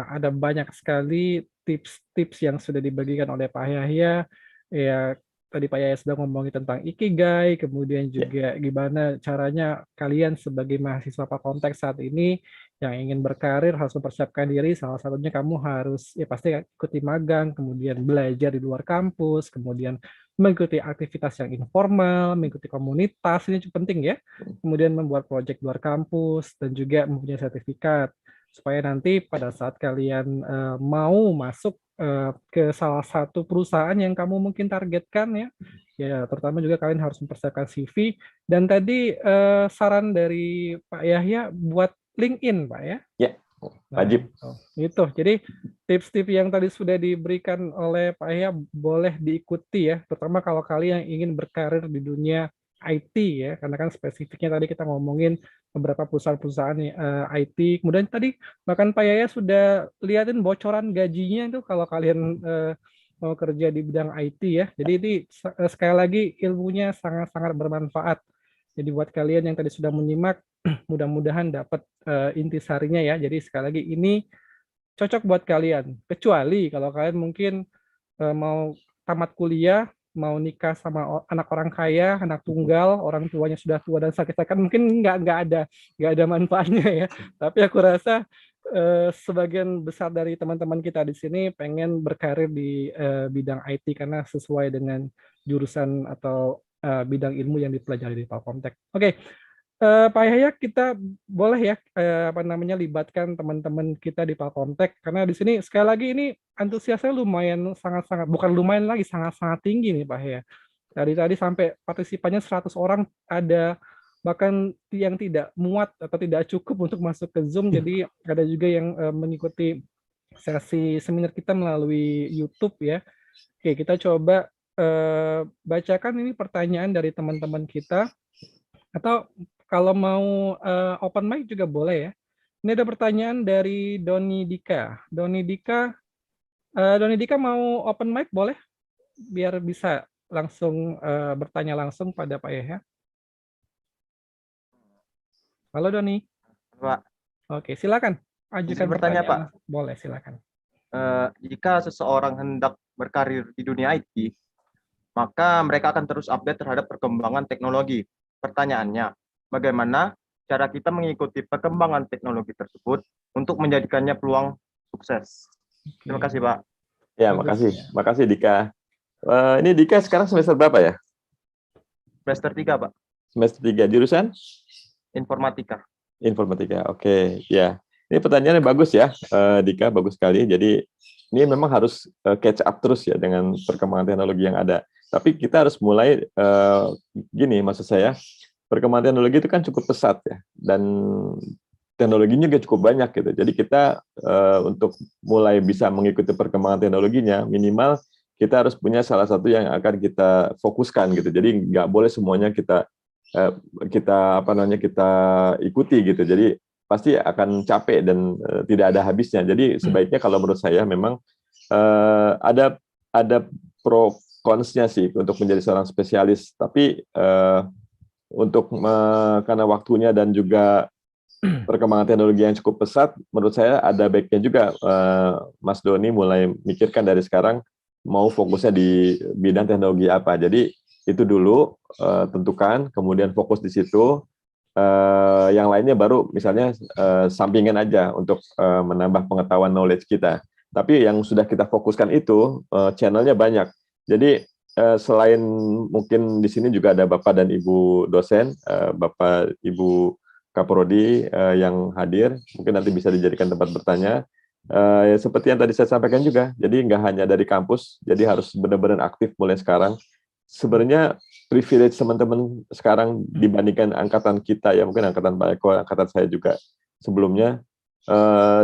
ada banyak sekali tips-tips yang sudah dibagikan oleh Pak Yahya. Ya, tadi Pak Yahya sudah ngomongin tentang Ikigai, kemudian juga gimana caranya kalian sebagai mahasiswa Pak Kontek saat ini yang ingin berkarir harus mempersiapkan diri. Salah satunya kamu harus ya pasti ikuti magang, kemudian belajar di luar kampus, kemudian mengikuti aktivitas yang informal, mengikuti komunitas, ini cukup penting ya. Kemudian membuat proyek luar kampus dan juga mempunyai sertifikat supaya nanti pada saat kalian mau masuk ke salah satu perusahaan yang kamu mungkin targetkan ya terutama juga kalian harus mempersiapkan CV. Dan tadi saran dari Pak Yahya buat LinkedIn, Pak ya? Ya, wajib. Nah, itu. Jadi tips-tips yang tadi sudah diberikan oleh Pak Yahya boleh diikuti ya, terutama kalau kalian yang ingin berkarir di dunia IT ya, karena kan spesifiknya tadi kita ngomongin beberapa perusahaan-perusahaan IT. Kemudian tadi bahkan Pak Yahya sudah liatin bocoran gajinya itu kalau kalian mau kerja di bidang IT ya. Jadi ini sekali lagi ilmunya sangat-sangat bermanfaat. Jadi buat kalian yang tadi sudah menyimak, mudah-mudahan dapat intisarinya ya. Jadi sekali lagi ini cocok buat kalian. Kecuali kalau kalian mungkin mau tamat kuliah, mau nikah sama anak orang kaya, anak tunggal, orang tuanya sudah tua dan sakit-sakit, mungkin nggak ada manfaatnya ya. Tapi aku rasa sebagian besar dari teman-teman kita di sini pengen berkarir di bidang IT karena sesuai dengan jurusan atau bidang ilmu yang dipelajari di Palkomtek. Oke, Pak Yahya, kita boleh ya libatkan teman-teman kita di Palkomtek karena di sini sekali lagi ini antusiasnya lumayan sangat-sangat, bukan lumayan lagi, sangat-sangat tinggi nih Pak Yahya. Tadi sampai partisipannya 100 orang, ada bahkan yang tidak muat atau tidak cukup untuk masuk ke Zoom, jadi ada juga yang mengikuti sesi seminar kita melalui YouTube ya. Oke, kita coba bacakan ini pertanyaan dari teman-teman kita, atau kalau mau open mic juga boleh ya. Ini ada pertanyaan dari Doni Dika. Doni Dika mau open mic boleh? Biar bisa langsung bertanya langsung pada Pak Yahya. Halo Doni. Pak. Oke, silakan. Ajukan pertanyaan. Pak. Boleh, silakan. Jika seseorang hendak berkarir di dunia IT, maka mereka akan terus update terhadap perkembangan teknologi. Pertanyaannya, bagaimana cara kita mengikuti perkembangan teknologi tersebut untuk menjadikannya peluang sukses? Terima kasih, Pak. Ya, makasih Dika. Ini Dika sekarang semester berapa ya? Semester 3, Pak. Semester 3, jurusan? Informatika. Informatika, oke. Ya, ini pertanyaannya bagus ya, Dika, bagus sekali. Jadi ini memang harus catch up terus ya dengan perkembangan teknologi yang ada. Tapi kita harus mulai gini, maksud saya, perkembangan teknologi itu kan cukup pesat ya, dan teknologinya juga cukup banyak gitu. Jadi kita untuk mulai bisa mengikuti perkembangan teknologinya, minimal kita harus punya salah satu yang akan kita fokuskan gitu. Jadi nggak boleh semuanya kita ikuti gitu. Jadi pasti akan capek dan tidak ada habisnya. Jadi sebaiknya kalau menurut saya memang ada pro konsnya sih untuk menjadi seorang spesialis. Tapi karena waktunya dan juga perkembangan teknologi yang cukup pesat, menurut saya ada baiknya juga Mas Doni mulai mikirkan dari sekarang mau fokusnya di bidang teknologi apa. Jadi itu dulu tentukan, kemudian fokus di situ. Yang lainnya baru misalnya sampingan aja untuk menambah pengetahuan knowledge kita. Tapi yang sudah kita fokuskan itu channelnya banyak. Jadi selain mungkin di sini juga ada Bapak dan Ibu dosen, Bapak Ibu Kaprodi yang hadir, mungkin nanti bisa dijadikan tempat bertanya. Ya, seperti yang tadi saya sampaikan juga, jadi nggak hanya dari kampus, jadi harus benar-benar aktif mulai sekarang. Sebenarnya privilege teman-teman sekarang dibandingkan angkatan kita, ya mungkin angkatan Pak Eko, angkatan saya juga sebelumnya,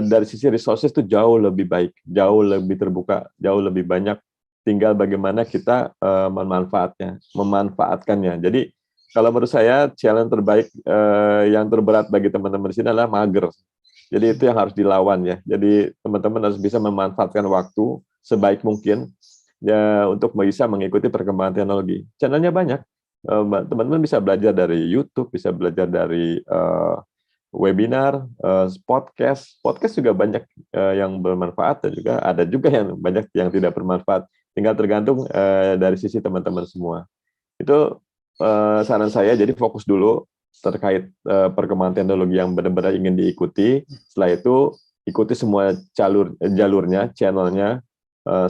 dari sisi resources itu jauh lebih baik, jauh lebih terbuka, jauh lebih banyak. Tinggal bagaimana kita memanfaatkannya. Jadi kalau menurut saya challenge terbaik yang terberat bagi teman-teman di sini adalah mager. Jadi itu yang harus dilawan ya. Jadi teman-teman harus bisa memanfaatkan waktu sebaik mungkin ya untuk bisa mengikuti perkembangan teknologi. Channelnya banyak. Teman-teman bisa belajar dari YouTube, bisa belajar dari webinar, podcast juga banyak yang bermanfaat dan juga ada juga yang banyak yang tidak bermanfaat. Tinggal tergantung dari sisi teman-teman semua. Itu saran saya, jadi fokus dulu terkait perkembangan teknologi yang benar-benar ingin diikuti. Setelah itu ikuti semua jalurnya, channelnya,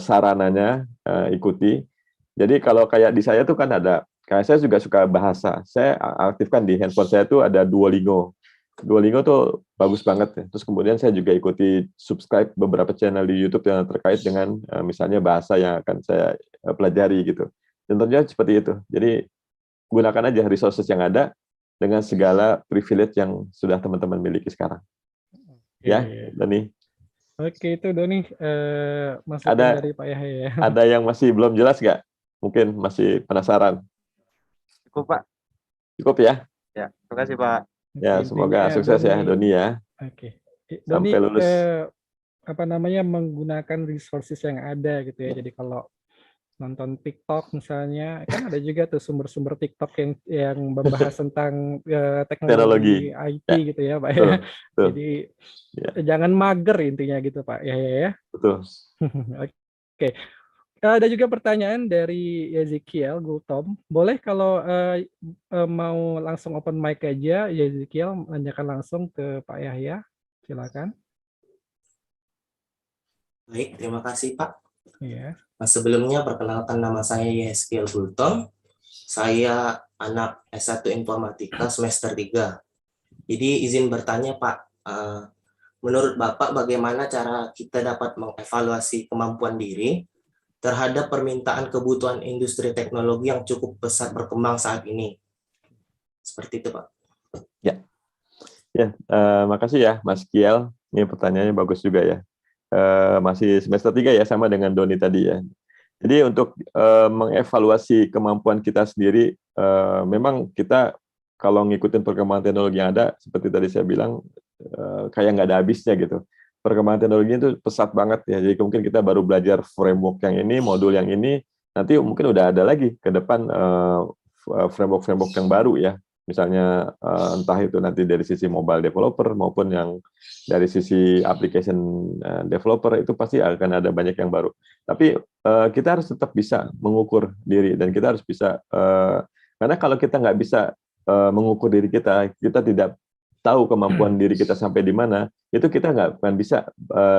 sarananya, ikuti. Jadi kalau kayak di saya tuh kan ada, kayak saya juga suka bahasa. Saya aktifkan di handphone saya tuh ada Duolingo. Duolingo tuh bagus banget ya. Terus kemudian saya juga ikuti subscribe beberapa channel di YouTube yang terkait dengan misalnya bahasa yang akan saya pelajari gitu. Contohnya seperti itu. Jadi gunakan aja resources yang ada dengan segala privilege yang sudah teman-teman miliki sekarang. Ya, Doni. Oke, itu Doni masukan dari Pak Yahya. Ada yang masih belum jelas nggak? Mungkin masih penasaran. Cukup, Pak. Cukup ya? Ya, terima kasih, Pak. Ya, semoga sukses ya Doni ya. Oke. Doni, sampai lulus. Menggunakan resources yang ada gitu ya. Jadi kalau nonton TikTok misalnya, kan ada juga tuh sumber-sumber TikTok yang membahas tentang teknologi IT ya. Gitu ya, Pak ya. Jadi jangan mager intinya gitu, Pak. Ya. Betul. Oke. Ada juga pertanyaan dari Ezekiel Gultom. Boleh kalau mau langsung open mic aja, Ezekiel menanyakan langsung ke Pak Yahya. Silakan. Baik, terima kasih Pak. Iya. Sebelumnya perkenalkan nama saya Ezekiel Gultom. Saya anak S1 Informatika semester 3. Jadi izin bertanya Pak, menurut Bapak bagaimana cara kita dapat mengevaluasi kemampuan diri terhadap permintaan kebutuhan industri teknologi yang cukup pesat berkembang saat ini? Seperti itu, Pak. Ya, makasih ya, Mas Kiel. Ini pertanyaannya bagus juga ya. Masih semester 3 ya, sama dengan Doni tadi ya. Jadi untuk mengevaluasi kemampuan kita sendiri, memang kita kalau ngikutin perkembangan teknologi yang ada, seperti tadi saya bilang, kayak nggak ada habisnya gitu. Perkembangan teknologi itu pesat banget ya, jadi mungkin kita baru belajar framework yang ini, modul yang ini, nanti mungkin udah ada lagi ke depan framework yang baru ya, misalnya entah itu nanti dari sisi mobile developer maupun yang dari sisi application developer, itu pasti akan ada banyak yang baru. Tapi kita harus tetap bisa mengukur diri, dan kita harus bisa, karena kalau kita nggak bisa mengukur diri kita tidak tahu kemampuan diri kita sampai di mana, itu kita nggak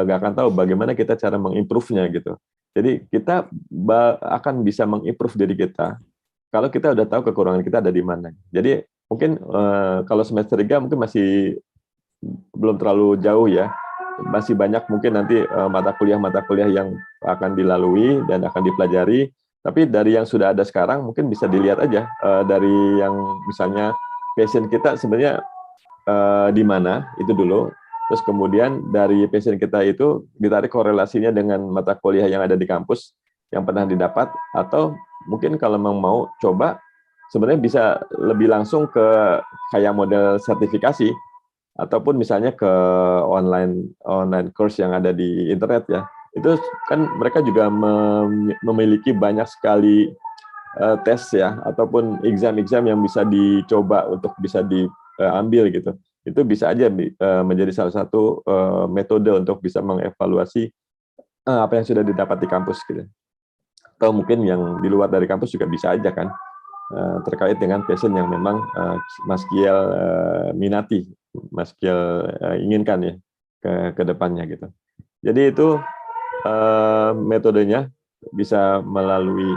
akan tahu bagaimana kita cara mengimprove-nya gitu. Jadi kita akan bisa mengimprove diri kita kalau kita udah tahu kekurangan kita ada di mana. Jadi mungkin kalau semester 3 mungkin masih belum terlalu jauh ya, masih banyak mungkin nanti mata kuliah yang akan dilalui dan akan dipelajari. Tapi dari yang sudah ada sekarang mungkin bisa dilihat aja dari yang misalnya passion kita sebenarnya di mana itu dulu, terus kemudian dari passion kita itu ditarik korelasinya dengan mata kuliah yang ada di kampus yang pernah didapat, atau mungkin kalau mau coba sebenarnya bisa lebih langsung ke kayak model sertifikasi, ataupun misalnya ke online course yang ada di internet ya. Itu kan mereka juga memiliki banyak sekali tes ya, ataupun exam yang bisa dicoba untuk bisa diambil gitu. Itu bisa aja menjadi salah satu metode untuk bisa mengevaluasi apa yang sudah didapat di kampus gitu. Atau mungkin yang di luar dari kampus juga bisa aja kan, terkait dengan passion yang memang Mas Kiel minati, Mas Kiel inginkan ya ke depannya gitu. Jadi itu metodenya bisa melalui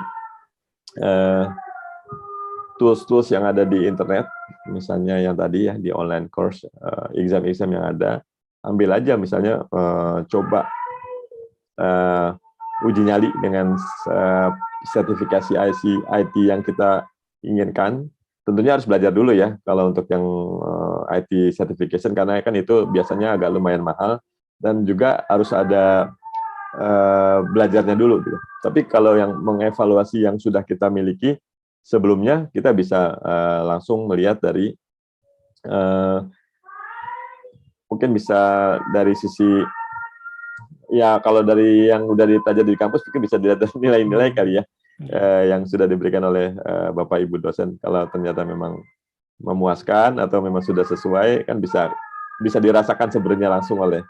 tools-tools yang ada di internet, misalnya yang tadi ya di online course, exam-exam yang ada, ambil aja misalnya coba uji nyali dengan sertifikasi IT yang kita inginkan. Tentunya harus belajar dulu ya kalau untuk yang IT certification, karena kan itu biasanya agak lumayan mahal dan juga harus ada belajarnya dulu gitu. Tapi kalau yang mengevaluasi yang sudah kita miliki sebelumnya, kita bisa langsung melihat dari mungkin bisa dari sisi ya, kalau dari yang udah dipelajari di kampus mungkin bisa dilihat dari nilai-nilai kali ya yang sudah diberikan oleh Bapak Ibu dosen. Kalau ternyata memang memuaskan atau memang sudah sesuai, kan bisa dirasakan sebenarnya langsung oleh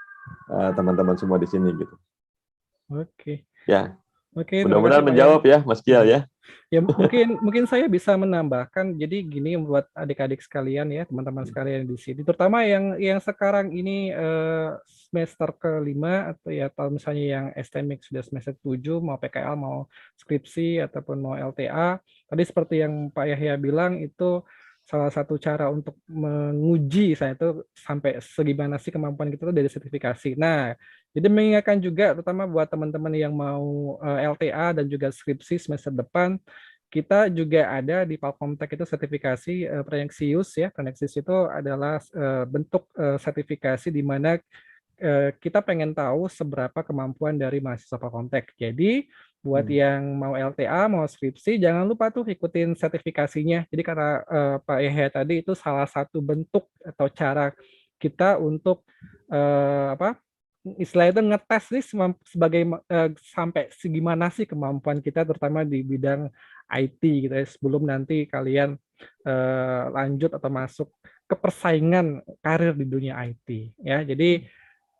teman-teman semua di sini gitu. Oke. Ya. Oke, Mudah-mudahan menjawab ya, Mas Kial ya. Ya mungkin saya bisa menambahkan. Jadi gini buat adik-adik sekalian ya, teman-teman sekalian di sini, terutama yang sekarang ini semester kelima atau ya kalau misalnya yang STMIC sudah semester 7, mau PKL, mau skripsi ataupun mau LTA. Tadi seperti yang Pak Yahya bilang, itu salah satu cara untuk menguji saya itu sampai segimana sih kemampuan kita itu dari sertifikasi. Nah, jadi mengingatkan juga terutama buat teman-teman yang mau LTA dan juga skripsi semester depan, kita juga ada di Palkomtek itu sertifikasi Praxeus ya. Praxeus itu adalah bentuk sertifikasi di mana kita pengen tahu seberapa kemampuan dari mahasiswa Palkomtek. Jadi buat yang mau LTA, mau skripsi, jangan lupa tuh ikutin sertifikasinya. Jadi karena Pak Yahya tadi itu salah satu bentuk atau cara kita untuk istilahnya itu ngetes nih sebagai sampai segimana sih kemampuan kita terutama di bidang IT gitu ya, sebelum nanti kalian lanjut atau masuk ke persaingan karir di dunia IT ya. Jadi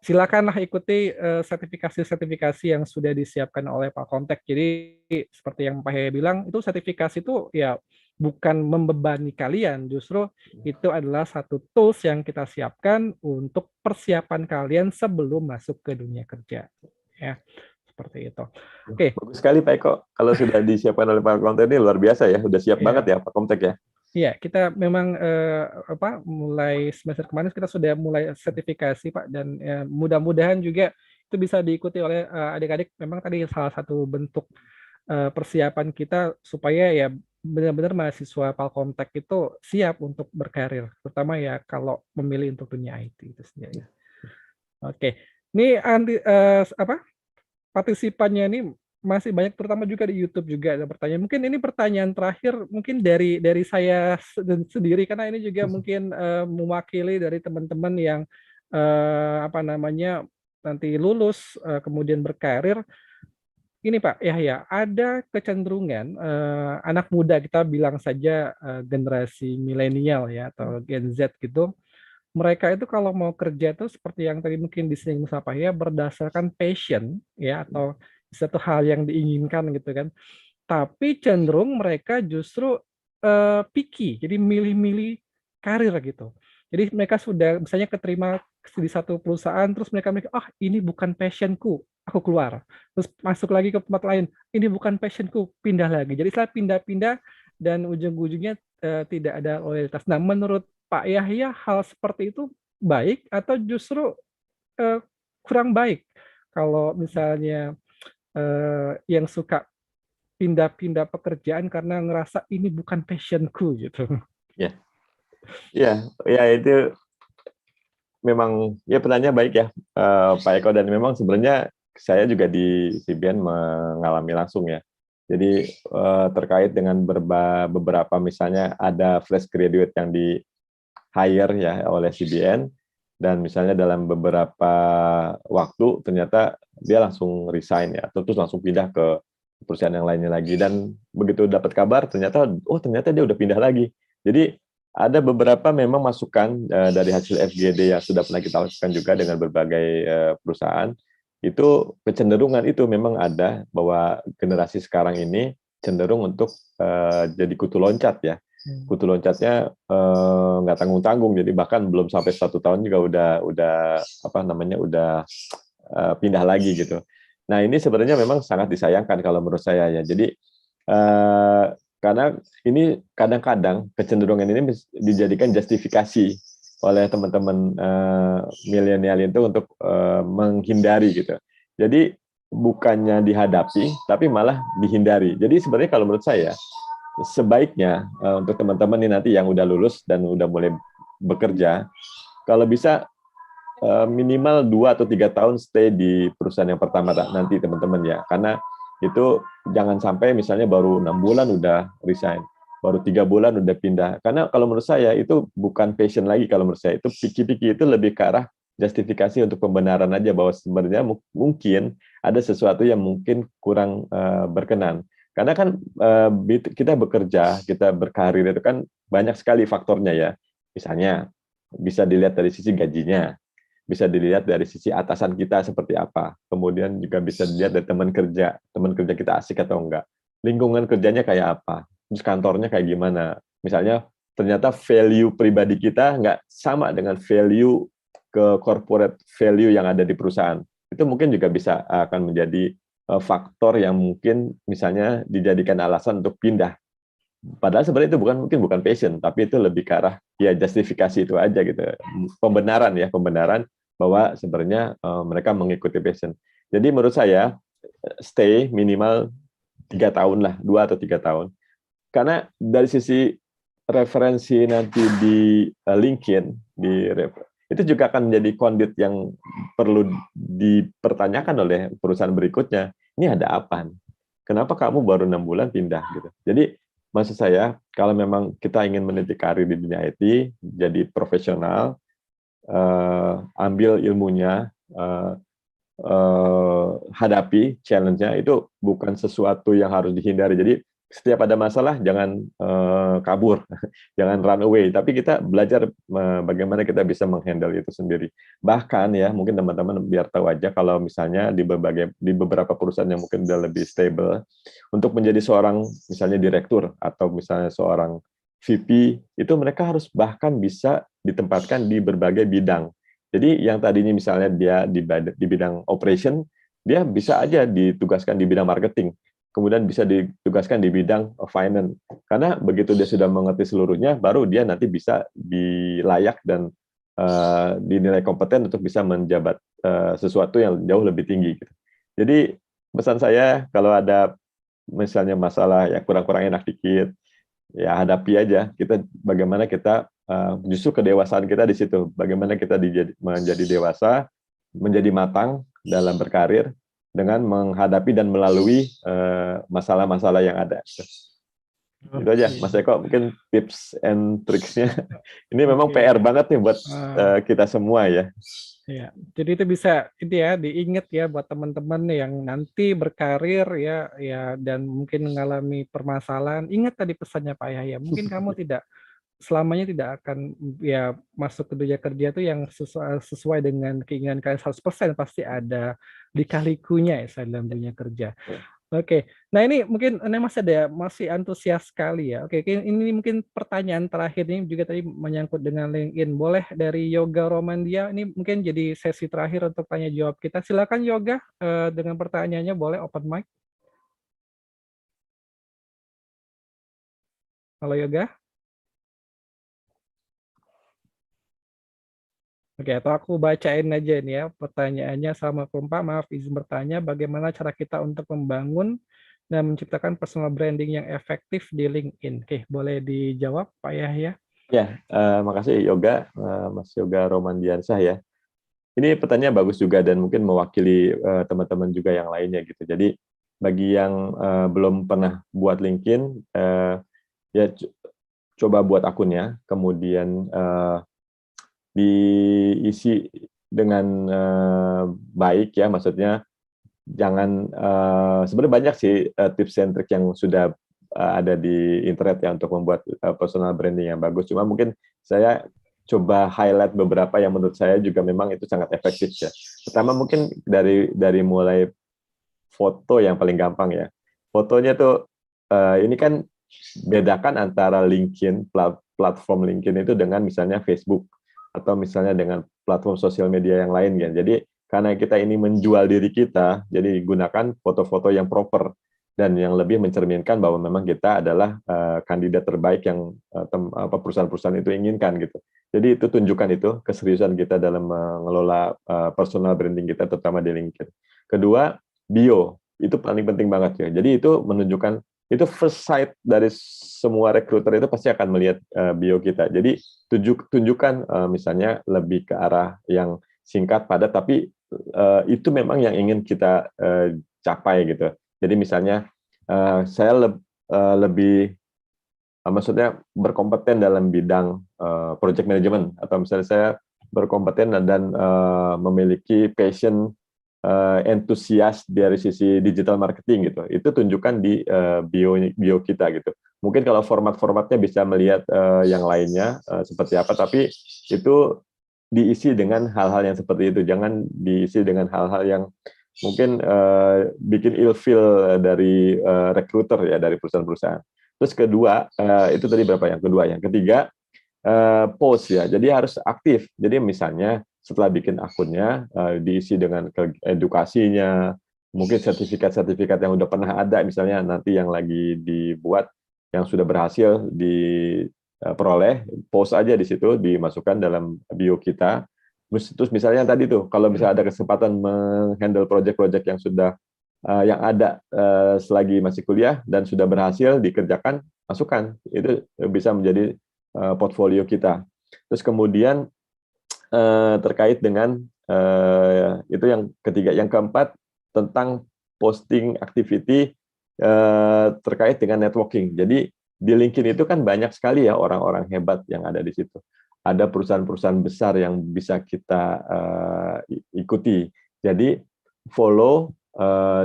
silakanlah ikuti sertifikasi-sertifikasi yang sudah disiapkan oleh Palkomtek. Jadi seperti yang Pak Yahya bilang, itu sertifikasi itu ya bukan membebani kalian, justru itu adalah satu tools yang kita siapkan untuk persiapan kalian sebelum masuk ke dunia kerja. Ya, seperti itu. Oke. Bagus sekali Pak Eko. Kalau sudah disiapkan oleh Palkomtek ini luar biasa ya, udah siap banget ya Palkomtek ya. Iya, kita memang mulai semester kemarin kita sudah mulai sertifikasi Pak, dan mudah-mudahan juga itu bisa diikuti oleh adik-adik. Memang tadi salah satu bentuk persiapan kita supaya ya benar-benar mahasiswa Palkomtek itu siap untuk berkarir, terutama ya kalau memilih untuk dunia IT itu sendiri. Oke, ini partisipannya ini masih banyak, terutama juga di YouTube juga ada pertanyaan. Mungkin ini pertanyaan terakhir mungkin dari saya sendiri, karena ini juga mungkin mewakili dari teman-teman yang nanti lulus kemudian berkarir. Ini Pak Yahya, ada kecenderungan anak muda, kita bilang saja generasi milenial ya atau Gen Z gitu, mereka itu kalau mau kerja itu seperti yang tadi mungkin disinggung Pak Yahya, berdasarkan passion ya atau satu hal yang diinginkan gitu kan. Tapi cenderung mereka justru picky, jadi milih-milih karir gitu. Jadi mereka sudah misalnya keterima di satu perusahaan, terus mereka mikir, ini bukan passionku, aku keluar. Terus masuk lagi ke tempat lain, ini bukan passionku, pindah lagi. Jadi setelah pindah-pindah dan ujung-ujungnya tidak ada loyalitas. Nah, menurut Pak Yahya, hal seperti itu baik atau justru kurang baik? Kalau misalnya yang suka pindah-pindah pekerjaan karena ngerasa ini bukan passionku gitu. Ya itu memang ya pertanyaan baik ya Pak Eko, dan memang sebenarnya saya juga di CBN mengalami langsung ya. Jadi terkait dengan beberapa misalnya ada fresh graduate yang di hire ya oleh CBN, dan misalnya dalam beberapa waktu ternyata dia langsung resign ya, terus langsung pindah ke perusahaan yang lainnya lagi, dan begitu dapat kabar ternyata dia udah pindah lagi. Jadi ada beberapa memang masukan dari hasil FGD yang sudah pernah kita lakukan juga dengan berbagai perusahaan, itu kecenderungan itu memang ada bahwa generasi sekarang ini cenderung untuk jadi kutu loncat ya. Kutu loncatnya nggak tanggung-tanggung, jadi bahkan belum sampai 1 tahun juga udah pindah lagi gitu. Nah ini sebenarnya memang sangat disayangkan kalau menurut saya ya. Jadi Karena ini kadang-kadang kecenderungan ini dijadikan justifikasi oleh teman-teman milenial itu untuk menghindari gitu. Jadi bukannya dihadapi, tapi malah dihindari. Jadi sebenarnya kalau menurut saya, sebaiknya untuk teman-teman ini nanti yang udah lulus dan udah mulai bekerja, kalau bisa minimal 2 atau 3 tahun stay di perusahaan yang pertama nanti teman-teman ya, karena itu jangan sampai misalnya baru 6 bulan udah resign, baru 3 bulan udah pindah, karena kalau menurut saya itu bukan passion lagi. Kalau menurut saya itu piki-piki itu lebih ke arah justifikasi untuk pembenaran aja, bahwa sebenarnya mungkin ada sesuatu yang mungkin kurang berkenan. Karena kan kita bekerja, kita berkarir itu kan banyak sekali faktornya ya. Misalnya bisa dilihat dari sisi gajinya, bisa dilihat dari sisi atasan kita seperti apa, kemudian juga bisa dilihat dari teman kerja kita asik atau enggak, lingkungan kerjanya kayak apa, terus kantornya kayak gimana. Misalnya ternyata value pribadi kita nggak sama dengan value ke corporate value yang ada di perusahaan, itu mungkin juga bisa akan menjadi faktor yang mungkin misalnya dijadikan alasan untuk pindah. Padahal sebenarnya itu mungkin bukan passion, tapi itu lebih ke arah ya justifikasi itu aja gitu, pembenaran bahwa sebenarnya mereka mengikuti passion. Jadi menurut saya stay minimal 3 tahun lah, 2 atau 3 tahun. Karena dari sisi referensi nanti di LinkedIn, itu juga akan menjadi kondit yang perlu dipertanyakan oleh perusahaan berikutnya. Ini ada apa? Kenapa kamu baru 6 bulan pindah gitu? Jadi maksud saya, kalau memang kita ingin meniti karir di dunia IT, jadi profesional, ambil ilmunya, hadapi challenge-nya, itu bukan sesuatu yang harus dihindari. Jadi setiap ada masalah jangan kabur, jangan run away, tapi kita belajar bagaimana kita bisa menghandle itu sendiri. Bahkan ya, mungkin teman-teman biar tahu aja, kalau misalnya di beberapa perusahaan yang mungkin udah lebih stable, untuk menjadi seorang misalnya direktur atau misalnya seorang VP, itu mereka harus bahkan bisa ditempatkan di berbagai bidang. Jadi yang tadinya misalnya dia di bidang operation, dia bisa aja ditugaskan di bidang marketing, kemudian bisa ditugaskan di bidang finance. Karena begitu dia sudah mengerti seluruhnya, baru dia nanti bisa dilayak dan dinilai kompeten untuk bisa menjabat sesuatu yang jauh lebih tinggi. Gitu. Jadi pesan saya, kalau ada misalnya masalah yang kurang-kurang enak dikit, ya hadapi aja. Bagaimana kita justru kedewasaan kita di situ. Bagaimana kita menjadi dewasa, menjadi matang dalam berkarir, dengan menghadapi dan melalui masalah-masalah yang ada. Itu aja, Mas Eko, mungkin tips and tricksnya. Ini memang PR banget nih buat kita semua ya. Ya, jadi itu bisa ya diingat ya buat teman-teman yang nanti berkarir ya dan mungkin mengalami permasalahan. Ingat tadi pesannya Pak Yahya. Mungkin kamu selamanya tidak akan ya masuk ke dunia kerja itu yang sesuai dengan keinginan kalian 100%, pasti ada lika-likunya ya dalam dunia kerja. Oke, nah ini mungkin masih antusias sekali ya. Oke, ini mungkin pertanyaan terakhir ini juga tadi menyangkut dengan LinkedIn. Boleh dari Yoga Romandia, ini mungkin jadi sesi terakhir untuk tanya jawab kita. Silakan Yoga dengan pertanyaannya, boleh open mic. Halo Yoga. Oke, atau aku bacain aja ini ya pertanyaannya. Assalamualaikum Pak, maaf izin bertanya, bagaimana cara kita untuk membangun dan menciptakan personal branding yang efektif di LinkedIn? Oke, boleh dijawab Pak Yahya? Ya, makasih Yoga, Mas Yoga Romandiansah ya. Ini pertanyaan bagus juga dan mungkin mewakili teman-teman juga yang lainnya gitu. Jadi bagi yang belum pernah buat LinkedIn, ya coba buat akunnya, kemudian diisi dengan baik ya, maksudnya jangan sebenarnya banyak sih tips and trik yang sudah ada di internet ya untuk membuat personal branding yang bagus. Cuma mungkin saya coba highlight beberapa yang menurut saya juga memang itu sangat efektif ya. Pertama mungkin dari mulai foto yang paling gampang ya. Fotonya tuh ini kan bedakan antara LinkedIn, platform LinkedIn itu dengan misalnya Facebook atau misalnya dengan platform sosial media yang lain ya. Jadi karena kita ini menjual diri kita, jadi gunakan foto-foto yang proper. dan yang lebih mencerminkan bahwa memang kita adalah kandidat terbaik yang perusahaan-perusahaan itu inginkan gitu. Jadi itu tunjukkan itu keseriusan kita dalam mengelola personal branding kita, terutama di LinkedIn. Kedua, bio itu paling penting banget ya. Jadi itu menunjukkan, itu first sight dari semua recruiter itu pasti akan melihat bio kita. Jadi tunjukkan misalnya lebih ke arah yang singkat, padat, tapi itu memang yang ingin kita capai gitu. Jadi misalnya saya lebih maksudnya berkompeten dalam bidang project management, atau misalnya saya berkompeten dan memiliki passion, entusias dari sisi digital marketing gitu. Itu tunjukkan di bio kita gitu. Mungkin kalau formatnya bisa melihat yang lainnya seperti apa, tapi itu diisi dengan hal-hal yang seperti itu. Jangan diisi dengan hal-hal yang mungkin bikin ilfeel dari recruiter ya, dari perusahaan-perusahaan. Terus kedua, itu tadi berapa yang kedua. Yang ketiga, post ya. Jadi harus aktif. Jadi misalnya setelah bikin akunnya, diisi dengan edukasinya, mungkin sertifikat-sertifikat yang udah pernah ada, misalnya nanti yang lagi dibuat, yang sudah berhasil diperoleh, post aja di situ, dimasukkan dalam bio kita. Terus misalnya tadi tuh, kalau misalnya ada kesempatan menghandle project-project yang sudah yang ada selagi masih kuliah dan sudah berhasil dikerjakan, masukkan. Itu bisa menjadi portfolio kita. Terus kemudian terkait dengan itu yang ketiga. Yang keempat, tentang posting activity terkait dengan networking. Jadi di LinkedIn itu kan banyak sekali ya orang-orang hebat yang ada di situ. Ada perusahaan-perusahaan besar yang bisa kita ikuti. Jadi follow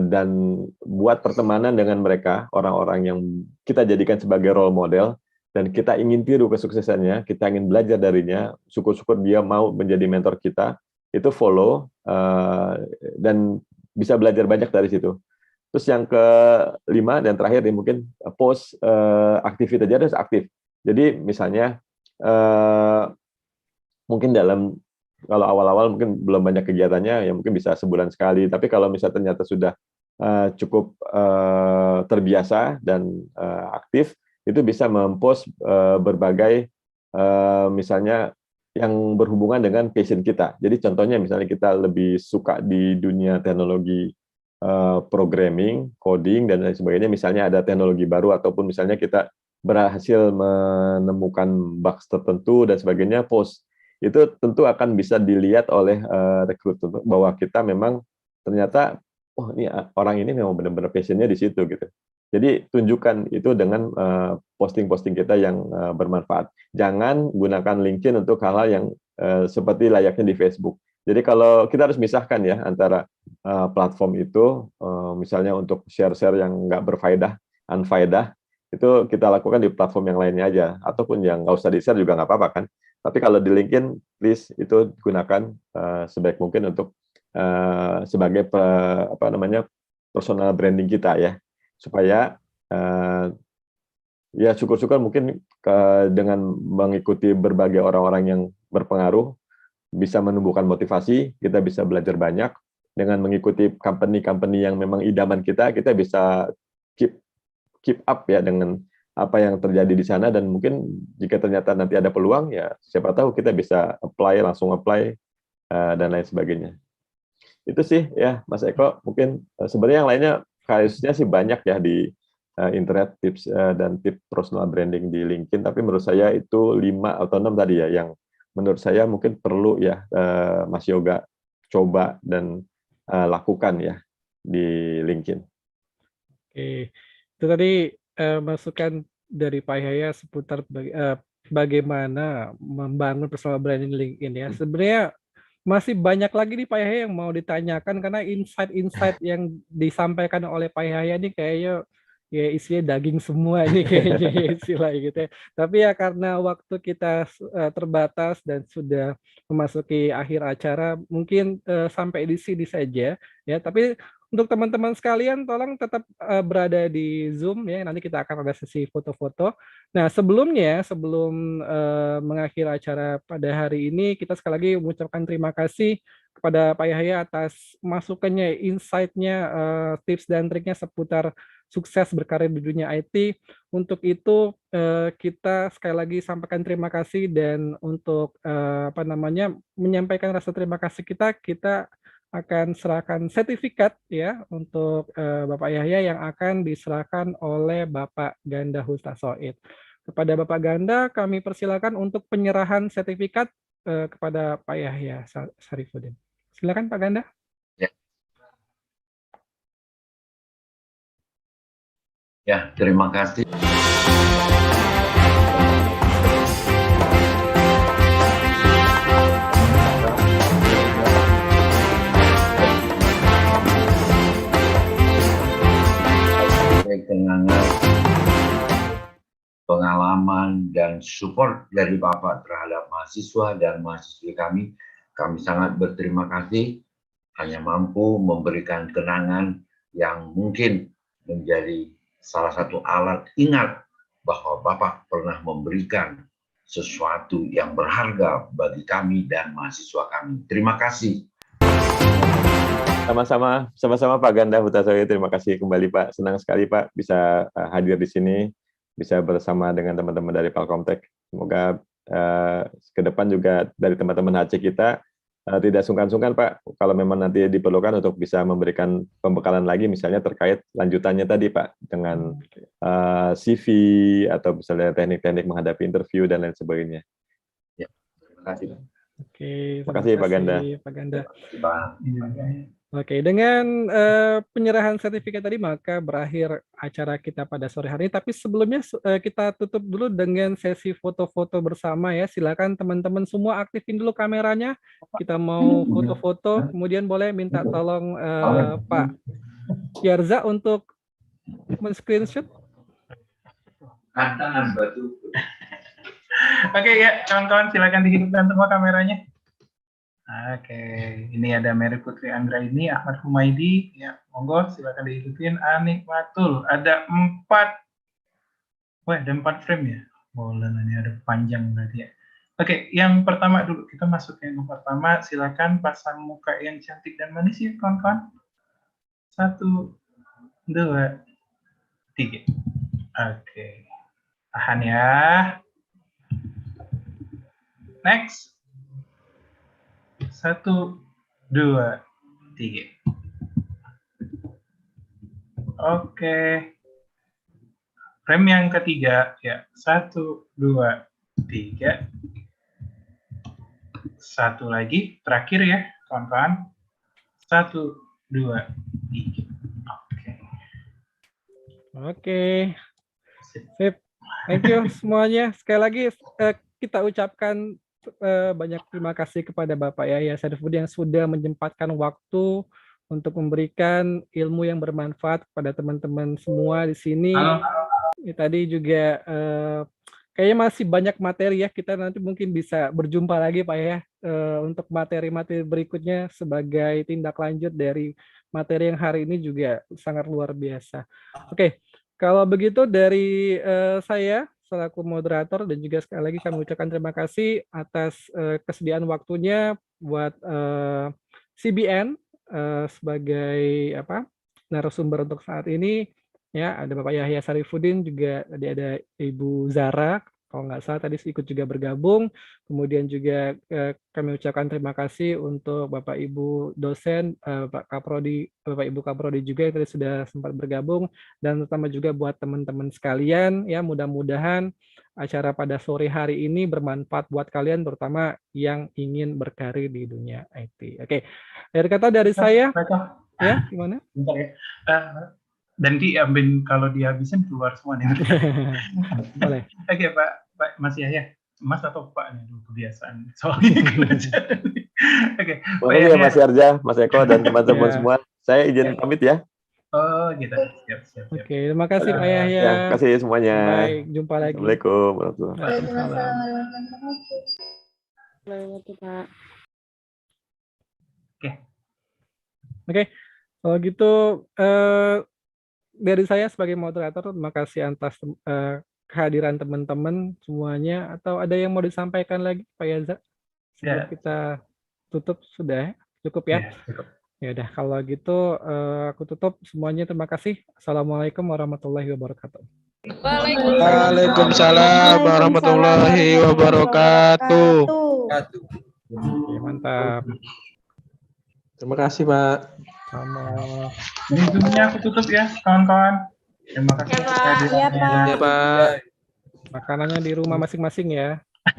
dan buat pertemanan dengan mereka, orang-orang yang kita jadikan sebagai role model, dan kita ingin tiru kesuksesannya, kita ingin belajar darinya, syukur-syukur dia mau menjadi mentor kita, itu follow, dan bisa belajar banyak dari situ. Terus yang kelima dan terakhir nih, mungkin post aktivitas, jadi harus aktif. Jadi misalnya mungkin kalau awal-awal mungkin belum banyak kegiatannya, ya mungkin bisa sebulan sekali. Tapi kalau misalnya ternyata sudah cukup terbiasa dan aktif, itu bisa mempost berbagai misalnya yang berhubungan dengan passion kita. Jadi contohnya misalnya kita lebih suka di dunia teknologi programming, coding, dan lain sebagainya. Misalnya ada teknologi baru, ataupun misalnya kita berhasil menemukan bugs tertentu dan sebagainya, post. Itu tentu akan bisa dilihat oleh rekruter bahwa kita memang ternyata, oh ini orang ini memang benar-benar passionnya di situ gitu. Jadi tunjukkan itu dengan posting-posting kita yang bermanfaat. Jangan gunakan LinkedIn untuk hal-hal yang seperti layaknya di Facebook. Jadi kalau kita harus misahkan ya antara platform itu, misalnya untuk share-share yang nggak berfaedah, unfaedah, itu kita lakukan di platform yang lainnya aja, ataupun yang nggak usah di-share juga nggak apa-apa kan. Tapi kalau di LinkedIn, please itu gunakan sebaik mungkin untuk sebagai personal branding kita ya, supaya ya syukur-syukur mungkin dengan mengikuti berbagai orang-orang yang berpengaruh bisa menumbuhkan motivasi, kita bisa belajar banyak. Dengan mengikuti company-company yang memang idaman kita bisa keep up ya dengan apa yang terjadi di sana, dan mungkin jika ternyata nanti ada peluang, ya siapa tahu kita bisa langsung apply dan lain sebagainya. Itu sih ya Mas Eko, mungkin sebenarnya yang lainnya kasusnya sih banyak ya di internet, tips dan tips personal branding di LinkedIn, tapi menurut saya itu 5 atau 6 tadi ya yang menurut saya mungkin perlu ya Mas Yoga coba dan lakukan ya di LinkedIn. Oke, itu tadi masukan dari Pak Yahya seputar bagaimana membangun personal branding LinkedIn ya. Sebenarnya masih banyak lagi nih Pak Yahya yang mau ditanyakan, karena insight-insight yang disampaikan oleh Pak Yahya ini kayaknya ya isinya daging semua ini kayaknya istilahnya gitu ya. Tapi ya karena waktu kita terbatas dan sudah memasuki akhir acara, mungkin sampai di sini saja ya. Tapi untuk teman-teman sekalian, tolong tetap berada di Zoom ya. Nanti kita akan ada sesi foto-foto. Nah, sebelum mengakhiri acara pada hari ini, kita sekali lagi mengucapkan terima kasih kepada Pak Yahya atas masukannya, insight-nya, tips dan triknya seputar sukses berkarir di dunia IT. Untuk itu kita sekali lagi sampaikan terima kasih, dan untuk menyampaikan rasa terima kasih kita akan serahkan sertifikat ya untuk Bapak Yahya yang akan diserahkan oleh Bapak Ganda Hustasoid. Kepada Bapak Ganda kami persilakan untuk penyerahan sertifikat kepada Pak Yahya Sarifuddin. Silakan Pak Ganda. Ya, terima kasih. Kenangan, pengalaman, dan support dari Bapak terhadap mahasiswa dan mahasiswi kami sangat berterima kasih, hanya mampu memberikan kenangan yang mungkin menjadi salah satu alat ingat bahwa Bapak pernah memberikan sesuatu yang berharga bagi kami dan mahasiswa kami. Terima kasih. Sama-sama Pak Ganda Hustasoid, terima kasih kembali Pak. Senang sekali Pak bisa hadir di sini, bisa bersama dengan teman-teman dari Palkomtek. Semoga ke depan juga dari teman-teman HC kita tidak sungkan-sungkan Pak, kalau memang nanti diperlukan untuk bisa memberikan pembekalan lagi, misalnya terkait lanjutannya tadi Pak, dengan CV atau misalnya teknik-teknik menghadapi interview dan lain sebagainya. Ya, terima kasih. Oke, terima kasih Pak Ganda. Pak Ganda. Terima kasih. Oke, dengan penyerahan sertifikat tadi maka berakhir acara kita pada sore hari ini. Tapi sebelumnya kita tutup dulu dengan sesi foto-foto bersama ya. Silakan teman-teman semua aktifin dulu kameranya. Kita mau foto-foto. Kemudian boleh minta tolong Pak Yarza untuk men-screenshot. Tantangan batu. Oke ya, kawan-kawan silakan dihidupkan semua kameranya. Oke, ini ada Mary Putri Anggraini, Ahmad Humaydi, ya, monggo silakan dihidupin. Anikmatul, ada 4 frame ya. Boleh, ini ada panjang berarti ya. Oke, yang pertama dulu, kita masuk yang pertama, silakan pasang muka yang cantik dan manis ya kawan-kawan. 1, 2, 3. Oke, tahan ya. Next. 1, 2, 3. Oke. Frame yang ketiga ya. 1, 2, 3. Satu lagi terakhir ya, kawan-kawan. 1, 2, 3. Oke. Oke. Sip. Thank you semuanya. Sekali lagi kita ucapkan banyak terima kasih kepada Bapak Yahya Sarifuddin yang sudah menyempatkan waktu untuk memberikan ilmu yang bermanfaat kepada teman-teman semua di sini. Tadi juga kayaknya masih banyak materi ya, kita nanti mungkin bisa berjumpa lagi Pak ya untuk materi-materi berikutnya sebagai tindak lanjut dari materi yang hari ini juga sangat luar biasa. Oke, kalau begitu dari saya selaku moderator, dan juga sekali lagi kami ucapkan terima kasih atas kesediaan waktunya buat CBN sebagai narasumber untuk saat ini. Ya, ada Bapak Yahya Sarifuddin, juga tadi ada Ibu Zara, kalau nggak salah tadi ikut juga bergabung. Kemudian juga kami ucapkan terima kasih untuk Bapak Ibu dosen, Bapak Ibu Kaprodi juga yang tadi sudah sempat bergabung, dan terutama juga buat teman-teman sekalian ya, mudah-mudahan acara pada sore hari ini bermanfaat buat kalian, terutama yang ingin berkarir di dunia IT. Oke, akhir kata dari saya. Ya, gimana? Bentar ya. Dan diambil kalau dihabisin keluar semua nih. Boleh. Oke Pak Mas Yahya, Mas atau Pak nih kebiasaan soalnya. Oke. Makasih ya Mas Yarza, Mas Eko dan teman-teman semua. Saya izin pamit ya. Oh gitu. Siap. Oke, terima kasih Pak Yahya. Ya, terima kasih semuanya. Baik, jumpa lagi. Assalamualaikum warahmatullahi wabarakatuh. Oke, kalau gitu dari saya sebagai moderator, terima kasih atas kehadiran teman-teman semuanya. Atau ada yang mau disampaikan lagi, Pak Yaza? Sebelum kita tutup, sudah cukup ya? Cukup. Ya udah, kalau gitu aku tutup semuanya. Terima kasih. Assalamualaikum warahmatullahi wabarakatuh. Waalaikumsalam warahmatullahi wabarakatuh. Oke, mantap. Terima kasih, Pak. Sama. Ini Zoom-nya aku tutup ya, kawan-kawan. Terima kasih. Ya, Pak. kehadirannya. Ya, Pak. Makanannya di rumah masing-masing ya.